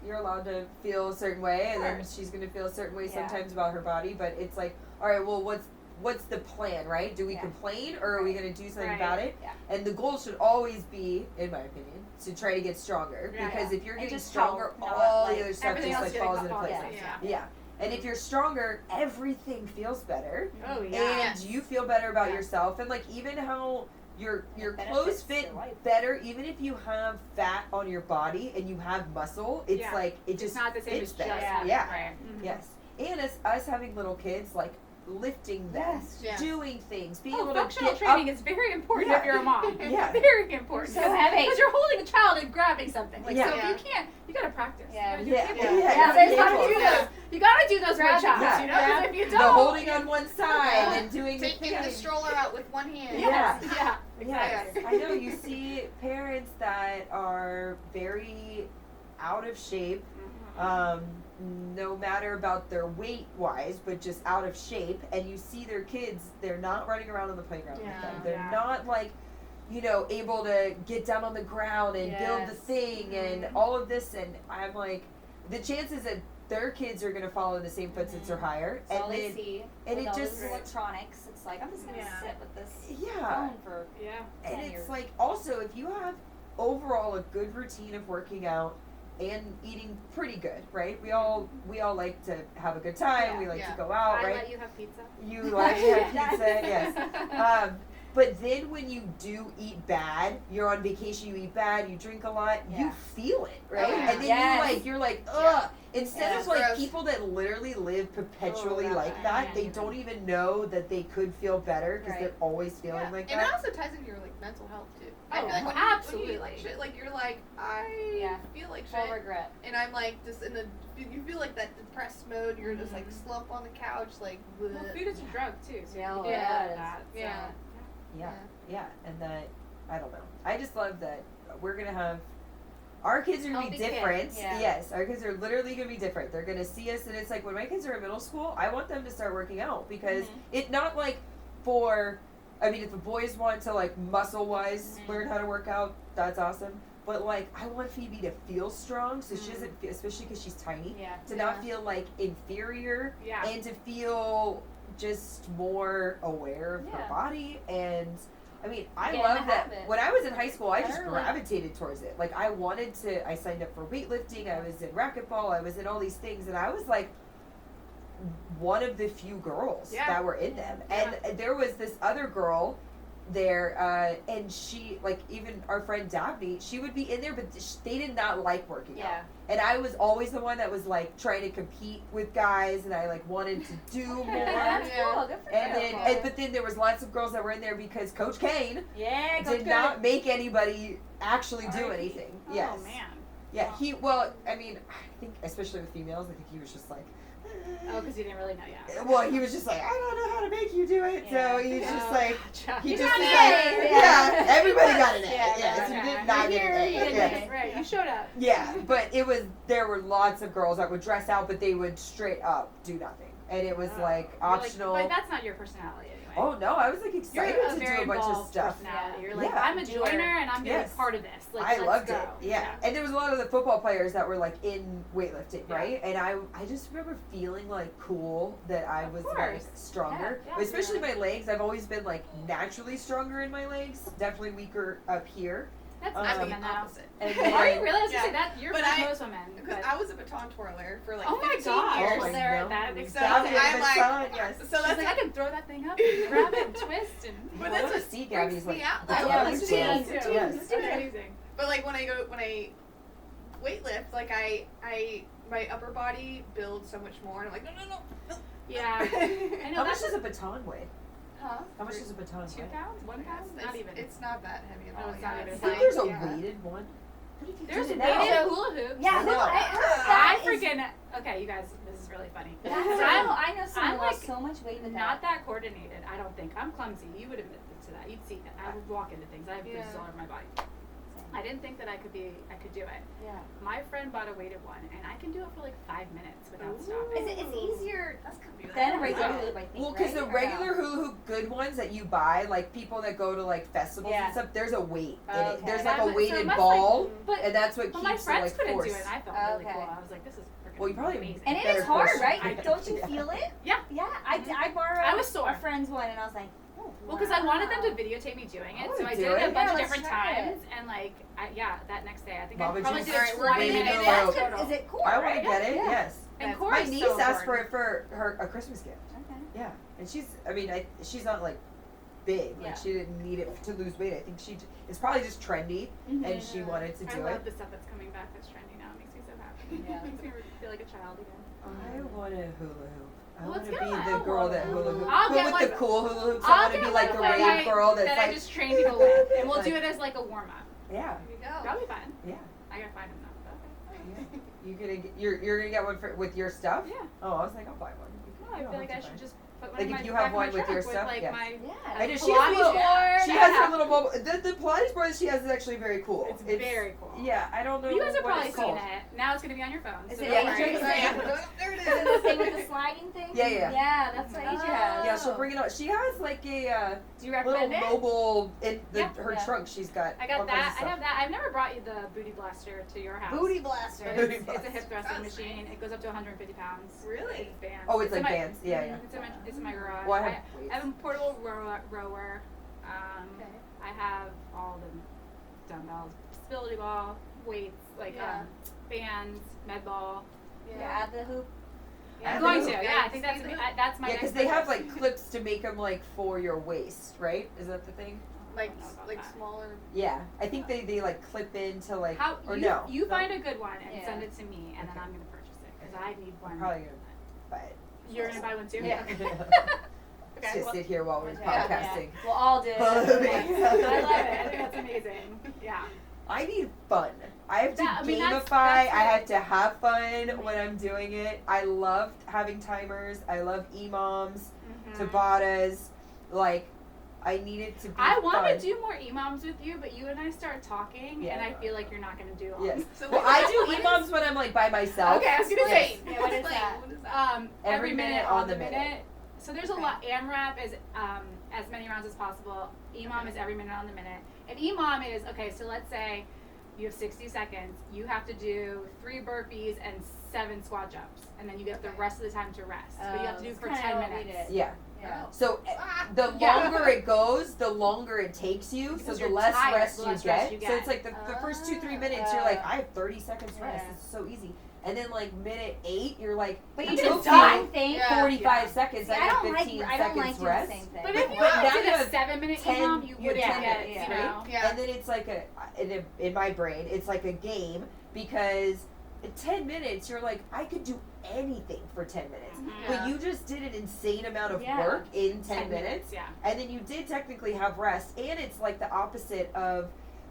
you're allowed to feel a certain way, and then course. she's gonna feel a certain way Yeah. sometimes about her body. But it's like, all right, well, what's the plan, right? Do we Yeah. complain, or are we gonna do something Right. about it? Yeah. And the goal should always be, in my opinion, to try to get stronger. Yeah. Because if you're And getting just stronger, help, not, all like, the other stuff Everything just else like getting falls into place. place. Yeah. Yeah. And if you're stronger, everything feels better, Oh yeah. and Yes. you feel better about Yeah. yourself, and like even how your It clothes benefits fit your life. better, even if you have fat on your body and you have muscle. It's Yeah. like it It's just not the same fits as better. just Yeah. Yeah. Right. Mhm. Yes. And us having little kids, like lifting them, Yes. Yeah. doing things, being Oh, able to functional get training up. is very important Yeah. if you're a mom. Yeah. Very important. So heavy. Because you're holding a child and grabbing something. Like, Yeah. so Yeah. if you can't, you gotta practice. Yeah. You gotta do Yeah. it. Yeah. Yeah, You there's gotta not do to those. You gotta do those Grab with child, it. you know? 'Cause Yeah. if you The don't, holding on one side Yeah. and doing Taking the thing. stroller out with one hand. Yeah. Yeah. Yes, Exactly. I know. You see parents that are very out of shape, no matter about their weight wise, but just out of shape, and you see their kids, they're not running around on the playground with Yeah. them. They're Yeah. not like, able to get down on the ground and build the Yes. thing and all of this, and I'm like, the chances that their kids are gonna follow in the same footsteps are higher, That's all and they then see. and with it all just- this electronics. It's like I'm just gonna Yeah. sit with this yeah. phone for Yeah. And 10 it's years. like also if you have overall a good routine of working out and eating pretty good, right? We all like to have a good time. Yeah. We like Yeah. to go out, I right? let you have pizza. You like to have pizza, yes. But then when you do eat bad, you're on vacation, you eat bad, you drink a lot, you Yeah. feel it, right? Oh, yeah. And then Yes. you're like, ugh. Instead Yeah. of like Gross. people that literally live perpetually Oh, yeah. like I that, can't they even. don't even know that they could feel better because Right. they're always feeling Yeah. like and that. it also ties into your like mental health too. I Oh, feel like when absolutely. you like shit, like you're like Yeah. feel like full shit, regret. and I'm like just in the you feel like that depressed mode. You're just like slump on the couch, like Well, bleh. food is a drug too. So Yeah, you yeah, can it is. that. So. Yeah. Yeah, and that I don't know. I just love that we're gonna have our kids are gonna be Healthy kids, different. yeah. Yes, our kids are literally gonna be different. They're gonna see us, and it's like when my kids are in middle school, I want them to start working out because it not like for. I mean, if the boys want to like muscle wise learn how to work out, that's awesome. But like, I want Phoebe to feel strong, so she doesn't feel, especially because she's tiny, Yeah. to not feel like inferior Yeah. and to feel just more aware of her Yeah. body. And I mean, I Get in love the that. habit. When I was in high school, I just Better, gravitated towards it. Like I wanted to. I signed up for weightlifting. I was in racquetball. I was in all these things, and I was like one of the few girls Yeah. that were in them. And there was this other girl there, and she, like, even our friend Dabney, she would be in there, but they did not like working out. Yeah. And I was always the one that was like trying to compete with guys, and I like wanted to do more. That's Yeah. cool. Good for And you. then, but then there was lots of girls that were in there because Coach Kane Yeah, did not make anybody actually do R.I.P. anything. Oh Yes. man. Yeah, I mean, I think, especially with females, I think he was just like, Oh, because you didn't really know yet. well, he was just like, I don't know how to make you do it. Yeah. So he's just like, he You just got was an like, A. yeah, everybody got an A. Yeah, Yeah, right, so you right. did not get an A. You didn't Yeah. get it. Right, you showed up. Yeah, but there were lots of girls that would dress out, but they would straight up do nothing. And it was like You're optional. but that's not your personality anyway. Oh no, I was like You're excited a to very do a bunch of involved stuff. personality. Yeah. You're like, Yeah. I'm a Doer. joiner and I'm gonna Yes. be part of this. Like, I let's loved go. it. Yeah. And there was a lot of the football players that were like in weightlifting, Yeah. right? And I just remember feeling like cool that I Of was course. like stronger. Yeah, yeah, Especially yeah. my legs. I've always been like naturally stronger in my legs. Definitely weaker up here. That's I'm most the women now. opposite. And Are you then- really? I was gonna Yeah. say that you're But like I- most women. Because But I was a baton twirler for like oh my 15 gosh, years. Oh, I there, know. that So explains Gabby it. and I'm the like- son, yes. So She's that's like, I can throw that thing up, and grab it, and twist, and Well, that's I want what to see freaks Gabby's me like, out. that's Like, what yeah, I'm me saying. too. It's Yes. It's amazing. But like when I weightlift, like I my upper body builds so much more, and I'm like, no. Yeah, I know. How much That's does a baton weigh? Huh? How much does a baton 2 weigh? pounds, 1 pound, not even. It's not that heavy at No, all. it's not yeah, even. I it's think like- there's a yeah. weighted one. What if you There's did a it now? weighted hula hoop. Yeah, I no, know. I heard I that. is- freaking okay, you guys. This is really funny. That's I'm I know someone I'm who lost like so much weight with not that coordinated. I don't think I'm clumsy. You would admit to that. You'd see that. I would walk into things. I have bruises Yeah. all over my body. I didn't think that I could do it. Yeah. My friend bought a weighted one, and I can do it for like 5 minutes without Ooh. stopping. It's easier That's gonna be than a like- regular Wow. hula hoop, I think. Well, because right? the Or regular no? hula hoop good ones that you buy, like people that go to like festivals Yeah. and stuff, there's a weight in it. Okay. There's Yeah, like a but- so weighted it must, ball, But, and that's what but keeps my the friends like couldn't force. do it, and I felt really Okay. cool. I was like, this is freaking Well, you probably amazing. And it better is hard, force. right? Don't you Yeah. feel it? Yeah. Yeah. I borrowed I was sore. a friend's one, and I was like, oh, Well, because I wanted them to wow. videotape me doing I it, wanna so I do did it it. a bunch Yeah, of let's different try it. times, and like, that next day, I think Mama I probably Juice did is it we're 20 waiting minutes to That's go. good. total. Is it cool? I want right? to get it. Yeah. Yes. And That's- Corey's My niece so asked bored. for her a Christmas gift. Okay. Yeah, and she's not like big. Like Yeah. she didn't need it to lose weight. I think it's probably just trendy, Mhm. and she wanted to I do love it. the stuff that's coming back that's trendy now. It makes me so happy. Yeah. It makes me feel like a child again. I want a hula hoop. I Well, want let's to be get the one. girl that hula hoop. I'll But get with one. the cool hula hoops, I'll I want to get be like one the that rave girl that's that like. I just train people with, and we'll like- do it as like a warm up. Yeah, There you go. That'll be fun. yeah. I gotta find them though. Yeah. You're gonna get one with your stuff? Yeah. Oh, I was like, I'll buy one. No, I feel like I should just put one Like in if my you back have of my one with truck your with stuff, like yeah. my Yeah. I know she Pilates has a little. board. She has Yeah. her little mobile. The Pilates board she has is actually very cool. It's very cool. Yeah, I don't know. You guys have what probably it's seen called. it. Now it's gonna be on your phone. Is so it don't Yeah. worry. AJ? There it Is it the is. thing with the sliding thing? Yeah, yeah. Yeah, that's what AJ has. Yeah, she'll bring it out. She has like a Do you little recommend it? mobile in Yeah. her Yeah. trunk. She's got. I got all kinds of that. I stuff. have that. I've never brought you the booty blaster to your house. Booty blaster. But Booty it's a hip blaster. thrusting That's machine. It goes up to 150 pounds. Really? It's bands. Oh, it's in like my- bands. Yeah, yeah. It's in my garage. Well, I I have weights. have a portable rower. Okay. I have all the dumbbells, stability ball, weights, like Yeah. bands, med ball. Yeah, add the hoop. Add I'm the going hoop. to. Yeah, I think that's my Yeah, next. because they have project. like clips to make them like for your waist, right? Is that the thing? Like I don't know about like that. smaller. Yeah, I think they like clip into like How or you, no. you no. find a good one and Yeah. send it to me, and Okay. then I'm gonna purchase it because I need one. I'm probably gonna buy it. You're gonna buy one too. Yeah. Okay. Just Well, sit here while we're Yeah, podcasting. yeah. We'll all do it. I love it. I love it. I think that's amazing. Yeah. I need fun. I have to I mean, that's gamify. I it. have to have fun when I'm doing it. I love having timers. I love EMOMs, Mhm. Tabatas. Like, I need it to be I want fun. to do more EMOMs with you, but you and I start talking, Yeah. and I feel like you're not gonna do all. Yes. So Well, what- I do what is- EMOMs when I'm like by myself. Okay, I was gonna Yes. say. Yeah, what is Explain, that? What is that? Every minute on the minute. minute. So there's a lot. AMRAP is as many rounds as possible. EMOM is every minute on the minute. And EMOM is, okay, so let's say you have 60 seconds. You have to do 3 burpees and 7 squat jumps. And then you get the rest of the time to rest. But you have to do That's for kinda 10 what we minutes. did. Yeah. Yeah. So the Yeah. longer it goes, the longer it takes you. Because so the you're less tired, rest the you less get. rest you So get. it's like the first 2-3 minutes, you're like, I have 30 seconds rest. Yeah. It's so easy. And then like minute 8, you're like, But it you did took the me same thing. Yeah. 45 seconds. See, I I got don't 15 like. I don't seconds like doing the rest. same thing. But if you But now did you a have 7-minute 10 EMOM, you you have wouldn't 10 get minutes, it, right? you know? Yeah. And then it's like in my brain, it's like a game because in 10 minutes, you're like, I could do anything for 10 minutes. Mhm. But you just did an insane amount of Yeah. work in 10 minutes. Yeah. And then you did technically have rest. And it's like the opposite of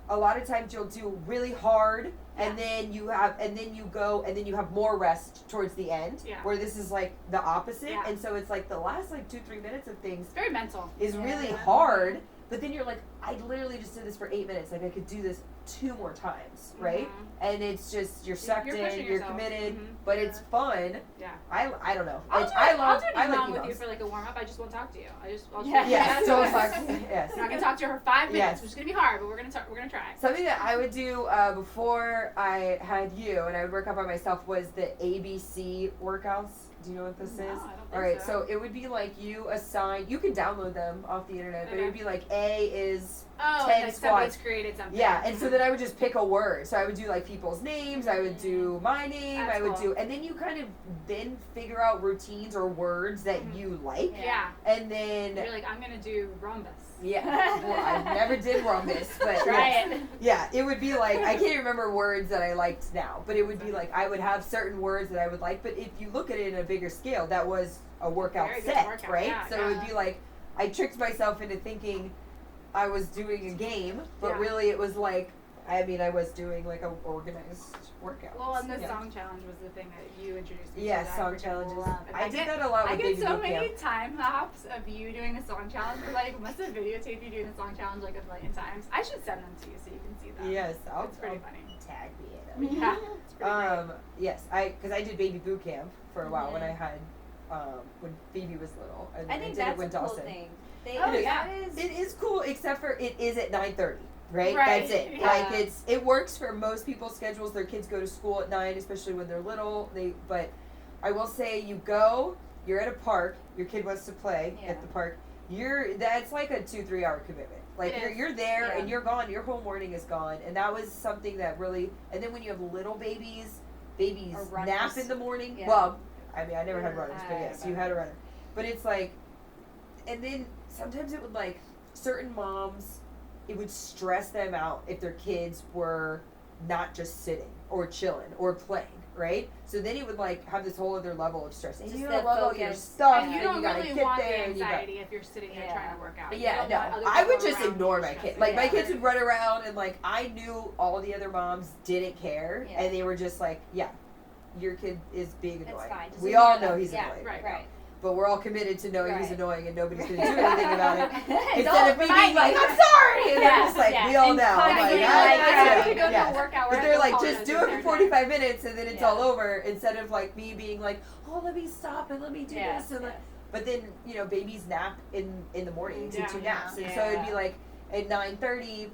a lot of times you'll do really hard, and then you have more rest towards the end. Yeah. Where this is like the opposite, Yeah. and so it's like the last like 2-3 minutes of things It's very mental. is really hard. But then you're like, I literally just did this for 8 minutes. Like I could do this 2 more times, right? Mhm. And it's just you're sucked You're in, pushing you're yourself. committed, Mhm. but it's fun. Yeah. I don't know. I'll I do love an I like email with you emails. for like a warm up. I just won't talk to you. I'll just Yes, don't talk. talk to me. Yes. I'm not gonna talk to her for 5 minutes, Yes. which is gonna be hard, but we're gonna try. Something that I would do before I had you and I would work out by myself was the ABC workouts. Do you know what this No, is? I don't think All right, so. so it would be like you can download them off the internet, but it Okay. would be like A is Oh, 10 like squats. somebody's created something. Yeah, and so then I would just pick a word. So I would do like people's names, I would do my name, That's I would cool. do, and then you kind of then figure out routines or words that Mhm. you like, Yeah. and then You're like, I'm gonna do rhombus. yeah, well, I never did rhombus, but Try yes. it. Yeah, it would be like I can't remember words that I liked now, but it would be like I would have certain words that I would like. But if you look at it in a bigger scale, that was a workout Very good set, workout, right? yeah, So it would be like I tricked myself into thinking I was doing a game, but Yeah. really it was like I was doing like a organized workout. Well, and the yeah. song challenge was the thing that you introduced me Yeah, to. that song freaking challenges. love. And I did that a lot I with get Baby so Boot many Camp. time lapse of you doing the song challenge. Like, must have videotaped you doing the song challenge like a million times. I should send them to you so you can see them. Yes, It's pretty funny. tag me in it. Yeah, it's pretty great. Yes, because I did baby boot camp for a while when I had when Phoebe was little, and I then think did it that's with a cool Dawson. thing. Oh, is. yeah. It is cool, except for it is at 9:30, right? Right, That's it. yeah. Like it works for most people's schedules. Their kids go to school at 9, especially when they're little. But I will say, you're at a park. Your kid wants to play Yeah. at the park. That's like a 2-3 hour commitment. Like It is. you're there Yeah. and you're gone. Your whole morning is gone, and that was something that really. And then when you have little babies Or runners. nap in the morning. Yeah. Well, I mean, I never had runners, but I yes, had you had a runner. But it's like, and then sometimes it would like certain moms, it would stress them out if their kids were not just sitting or chilling or playing, right? So then it would like have this whole other level of stress. And Just you the don't love all your focus. stuff, And you and don't you gotta really get want there, the and you got. anxiety if you're sitting there Yeah. trying to work out. You Yeah, don't no, want other I would people just around ignore you my kid. stressing Like my you out. kids would run around, and like I knew all the other moms didn't care, Yeah. and they were just like, "Yeah, your kid is being It's annoying. fine. Just We ignore all them. know he's Yeah, annoying, right. but we're all committed to knowing he's Right. annoying, and nobody's going to do anything about it." It's Instead all of me remind being like, you. "I'm sorry," and they're Yeah, just like, yeah. "We all And know." I'm constantly like, like, I "Yeah, have to go to yeah." a workout. But where they're I like, can just pause do the it for entire 45 minutes and then it's Yeah. all over, instead of like me being like, "Oh, let me stop and let me do Yeah, this." And yeah. but then, babies nap in the morning, Yeah. 2 naps. And Yeah. so it'd be like at 9:30,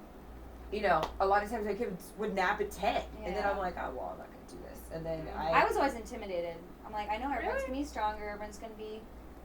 a lot of times my kids would nap at 10. And then Yeah. I'm like, "Oh, well, I'm not going to do this." And then I was always intimidated. I'm like, I know everyone's Really? gonna be stronger, everyone's gonna be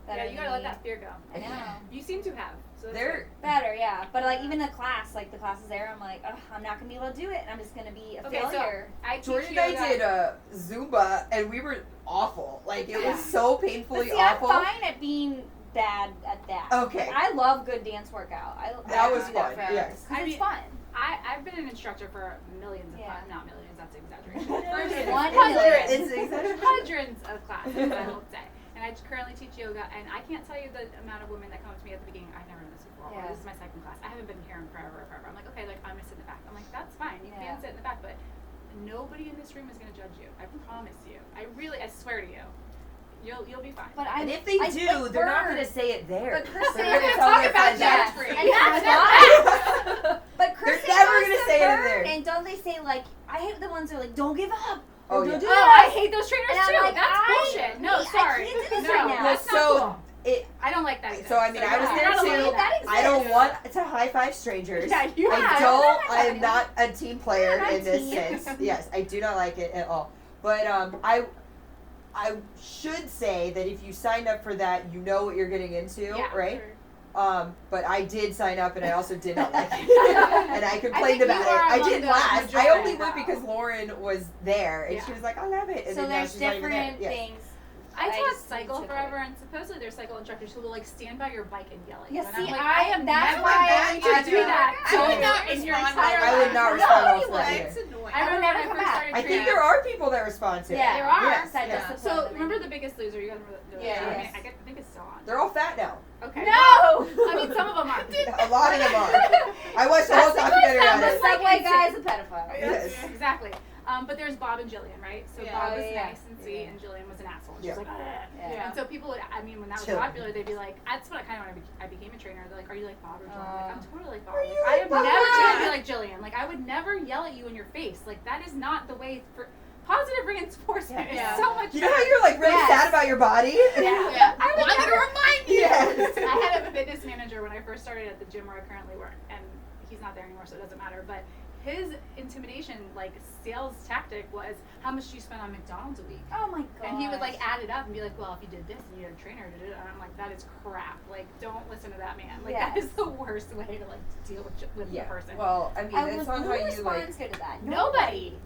better Yeah, you than gotta let me. that fear go. I know. You seem to have. So that's they're Better, yeah. But like even the class, like the classes there, I'm like, ugh, I'm not gonna be able to do it, and I'm just gonna be a Okay, so failure. I teach Jordan and I yoga. did Zumba, and we were awful. Like, it Yeah. was so But painfully see, awful. I'm fine at being bad at that. Okay. Like, I love good dance workout. That was do fun, for yes. others, 'cause I it's mean, fun. I've been an instructor for millions of Yeah. not millions, that's an exaggeration. One Hundreds. It's exaggeration. Hundreds of classes, I will say. And I currently teach yoga, and I can't tell you the amount of women that come up to me at the beginning. I've never done this before. Yeah. Or this is my second class. I haven't been here in forever. I'm like, okay, like I'm gonna sit in the back. I'm like, that's fine. You Yeah. can sit in the back, but nobody in this room is gonna judge you. I promise you. I swear to you. You'll be fine. But And if they do, they're not going to say it there. But Chris They're They're gonna gonna tell talk you about it's that. judge-free. And that's why. But Chris They're never gonna say it in burn, there. And don't they say like, I hate the ones who are like, don't give up. Oh, Or yeah. don't do Oh, that. I hate those trainers And I'm too. like, That's I bullshit. No, I sorry. can't do this no, right now. that's not So, cool. I don't like that either. So, I mean, I was you're there not alone too. in that. I don't want to high five strangers. Yeah, you I have. don't. No, I am not a team player Not in this team. sense. Yes, I do not like it at all. But I should say that if you signed up for that, you know what you're getting into, Yeah, right? sure. But I did sign up, and I also did not like it, and I complained think about you it. are I among did the last. I majority only went now. because Lauren was there, and Yeah. she was like, "I love it." And So then now there's she's not even there. different Yes. things. I taught just cycle took forever, it. and supposedly there's cycle instructors who will like stand by your bike and yell at you. Yeah, And see, I'm like, I- am that's never why going I to do do that. I would not in your respond entire like I would life. not No, respond you off that wouldn't. either. It's annoying. I remember never when I come first back. started I think training. there are people that respond to it. Yeah. There are. Yes, That yeah. discipline So them. remember The Biggest Loser? You guys remember the Yeah, show? I, yes. mean, I think it's still on. They're all fat now. Okay. No! I mean, some of them are. A lot of them are. I watched the whole documentary on The it. subway guy's a pedophile. Yes. Exactly. But there's Bob and Jillian, right? So Yeah. Bob Oh, was yeah. nice and sweet, and Jillian was an asshole. She Yeah. was like, "Ugh." Yeah. And so people would, I mean, when that was Jillian. popular, they'd be like, that's what I kind of when I became a trainer. They're like, are you like Bob or Jillian? I'm like, I'm totally like Bob. Are Like, you I like am Bob? never going to be like Jillian. Like, I would never yell at you in your face. Like, that is not the way for positive reinforcement. Yeah. Is so much You know how better. you're like really Yes. sad about your body? Yeah. I would Well, I'm never gonna remind you. Yes. I had a fitness manager when I first started at the gym where I currently work, and he's not there anymore, so it doesn't matter. But his intimidation, like sales tactic, was how much do you spend on McDonald's a week? Oh my god. And he would like add it up and be like, well, if you did this and you had a trainer, and I'm like, that is crap. Like, don't listen to that man. Like, that Yes. is the worst way to like deal with Yeah. the person. Well, I mean, it's not who how you like. responds good to that? Nobody.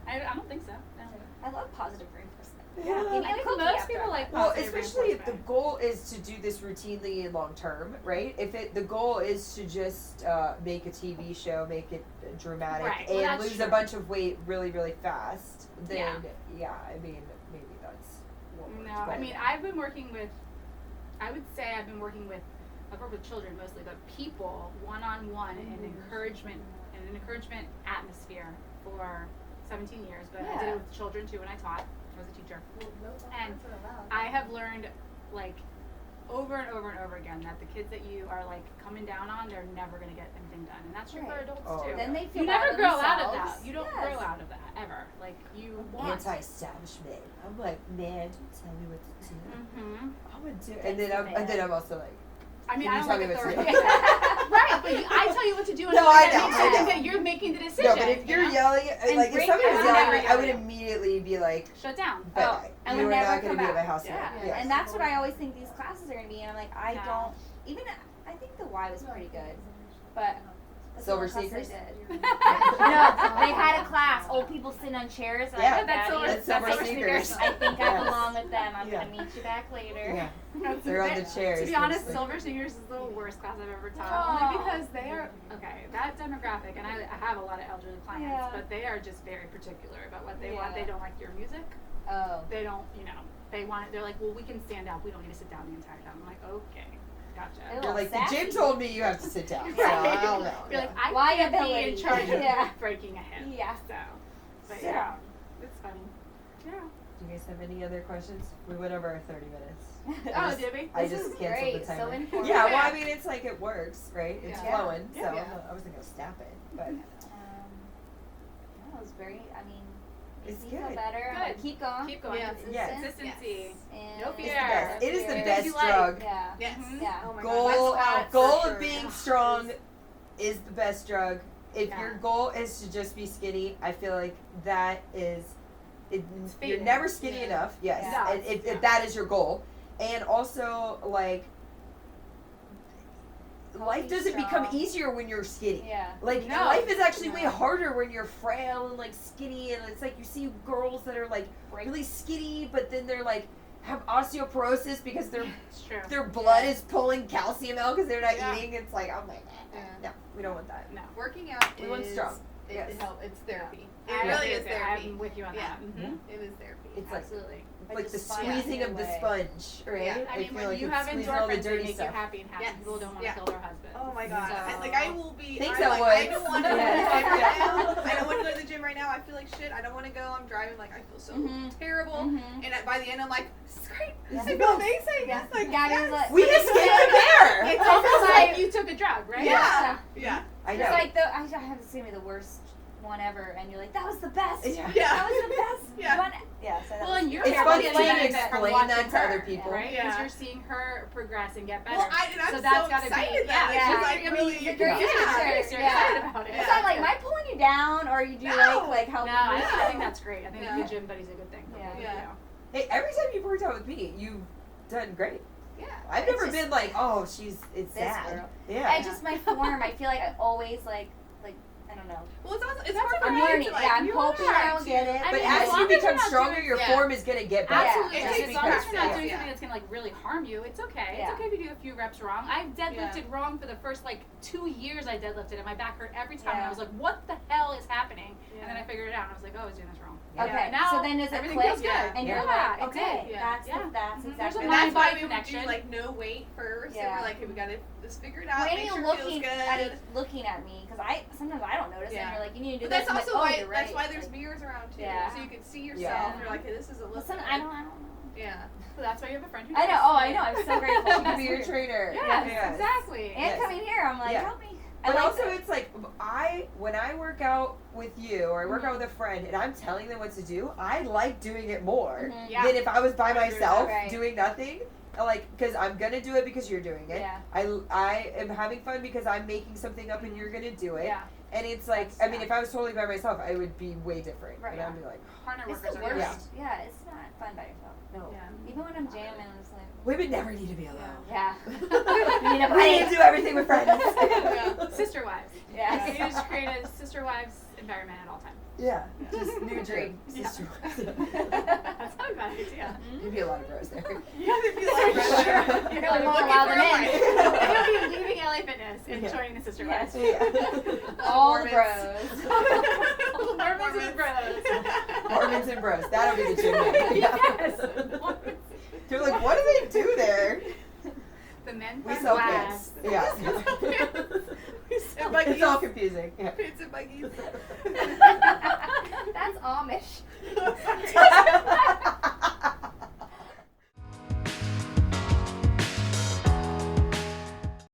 I don't think so. No. I love positive reinforcement. Yeah. Give me I a think cookie most after people I- like Well, positive especially if the reinforcement. goal is to do this routinely and long term, right? If the goal is to just make a TV show, make it dramatic, Right, well, and that's lose true. a bunch of weight really, really fast, then I mean, maybe that's what works. No, I but- mean, I've been working with, I would say I've been working with, I've worked with children mostly, but people one-on-one and encouragement, and an encouragement atmosphere for 17 years, but I did Yeah. it with children too when I taught. I was a teacher. And I have learned, like, over and over and over again that the kids that you are, like, coming down on, they're never going to get anything done. And that's true for Right. adults Oh, too. yeah. Then they feel You bad never of grow out of themselves. that. You don't Yes. grow out of that, ever. Like, you want. Anti-establishment. I'm like, man, don't tell me what to do. Mm-hmm. I'm gonna do, and then I'm also like, I mean, Can I you don't tell like me what to authority. do? Right, but I tell you what to do, and No, if I that know, makes I sense, know. then you're making the decision. no, but if you're you know? yelling, And like if break somebody was it yelling, down. at me, I would immediately be like, Shut down. bye. and You we are never not going come to be at my back. house Yeah. again. Yes. And that's what I always think these classes are going to be. And I'm like, I Yeah. don't even. I think the Y was pretty good, but that's the Silver only class I Sneakers? did. No, they had a class. Old people sitting on chairs. And Yeah, I that's Daddy, Silver- that's Silver Sneakers. I think I Yes. belong with them. I'm Yeah. gonna meet you back later. Yeah, That's they're on it. the chairs. To be honest, basically. Silver Singers is the worst class I've ever taught. No. Only because they are, okay, that demographic, and I have a lot of elderly clients, Yeah. but they are just very particular about what they want. Yeah. They don't like your music. Oh. They don't, they want it. They're like, well, we can stand up. We don't need to sit down the entire time. I'm like, okay, gotcha. Ew. You're like, the Sassy. gym told me you have to sit down. So Right. I don't know. You're like, I can't be Liability. in charge of Yeah. breaking a hip. Yeah. So, but Sit yeah, down. it's funny. Yeah. Do you guys have any other questions? We went over our 30 minutes. Oh, did we? I This just is canceled great. the So timer. informative. Yeah, well, Yeah. I mean, it's like it works, right? It's Yeah. flowing, so Yeah. I wasn't gonna stop it, but That was very. I mean, It's makes me feel good. better. I'm gonna Good. keep going. Keep going. Yeah. Yes. Consistency. And No it's the fear. best. It is the Fear. best You like- drug. Yeah. Yes. Mhm. Yeah. Oh my Goal God. goal For of sure. being strong is the best drug. If Yeah. your goal is to just be skinny, I feel like that is you're fading. never skinny Yeah. enough. Yes, Yeah. and if Yeah. that is your goal, and also like life Healthy, doesn't become strong. easier when you're skinny. Yeah. Like No. life is actually way No. harder when you're frail and like skinny, and it's like you see girls that are like really skinny, but then they're like have osteoporosis because It's true. their blood is pulling calcium out because they're not Yeah. eating. It's like I'm like, Yeah. no, we don't want that. No. Working out We want is strong. It, Yes. it help. It's therapy. I It really agree is with you. therapy. I'm with you on Yeah. that. Mm-hmm. It is therapy. It's like Absolutely. like the just find squeezing your of the way. sponge, right? Yeah. I mean, feel when like you it's have squeezing all the endorphins, they dirty make stuff. you happy, and happy Yes. people don't want to Yeah. kill their husband. Oh my god! So- Like I will be. Thanks, I'm like, Elwood. I don't want to go to the Yeah. gym right now. I don't want to go to the gym right now. I feel like shit. I don't want to go. I'm driving. Like I feel so Mhm. terrible. Mhm. And by the end, I'm like, this is great. Yeah. I feel amazing. Yeah. It's like Gabby's yes. like- We escaped the bear. It's almost like you took a drug, right? Yeah. Yeah. I It's know. like I have to see me the worst one ever, and you're like, that was the best. Yeah. Yeah. That was the best Yeah. one. Yeah. So that Well, was and you're It's able funny to too to benefit from explain watching that to her, other people. right? Because Yeah. you're seeing her progress and get better. Well, and I'm so so that's gotta excited be, that yeah. she's Yeah. like I mean, really. you're Yeah. serious. You're Yeah. excited about it. So I'm like, am I pulling you down, or you do No. like help? No, you? I think that's great. I think Yeah. the gym buddy's a good thing. for Yeah. both of Yeah. you. Hey, every time you've worked out with me, you've done great. Yeah. I've It's never just- been like, oh, it's This sad. girl. Yeah. I just my form. I feel like I always like I don't know. Well, it's also it's That's hard for I'm me learning. to like. Yeah, I'm you hoping are I'll to- get it. I but mean, as as long you as you're become not stronger, doing- your yeah. form is gonna get better. Absolutely. It As takes long as practice, you're not doing yeah. something that's gonna like really harm you, it's okay. Yeah. It's okay if you do a few reps wrong. I deadlifted wrong for the first like 2 years. I deadlifted and my back hurt every time. And Yeah. I was like, what the hell is happening? Yeah. And then I figured it and I was like, oh, I was doing this wrong. Okay. Yeah, now so then does it everything click? feels good. And yeah, you're like, it okay, did. that's Yeah. that's Mhm. exactly. There's a And what that's why mind-body we would connection. do like no weight first. And Yeah. we're like, hey, we gotta just figure it out. When Make you're sure it feels looking good. at it, looking at me, because sometimes I don't notice, Yeah. and you're like, you need to do But this. that's I'm also like, why oh, you're right. that's why there's mirrors around too, Yeah. so you can see yourself. Yeah. And you're like, hey, this is a look. Listen, good. I don't know. Yeah. So that's why you have a friend who I know. does. Oh, I know. I'm so grateful. She could be your trainer. Yes, Yes. exactly. And Yes. coming here, I'm like, Yeah. help me. I But like also, that. it's like when I work out with you or I work Mhm. out with a friend and I'm telling them what to do, I like doing it more Mhm. Yeah. than if I was by I agree with myself that. Right. doing nothing. Like, because I'm gonna do it because you're doing it. Yeah. I am having fun because I'm making something up and you're gonna do it. Yeah. And it's like, That's- I mean, if I was totally by myself, I would be way different. Right. And I'd be like, Partner It's workers the are worst. Yeah. Yeah, it's not fun by yourself. no. Yeah. Even when I'm jamming, it's like, Women never need to be alone. yeah. we need a need to buddy. do everything with friends. Yeah. Sister wives. Yes. You just create a sister wives environment at all times. Yeah. Just new dream. Yeah. Sister. That's not a bad idea. There'd be a lot of bros there. Yeah, if you like red there. You're Like, like, won't looking allow for them a in. wife. You'll be leaving LA Fitness and Yeah. joining the sister Yes. wives. Yeah. All the Mormons. bros. All the Mormons and bros. Mormons and bros. That'll be the gym name. Yes. Mormons. They're like, what do they do there? The men We from sell Glass. pits. Yeah. We sell It's buggies. all confusing. Yeah. Pits and buggies. That's Amish.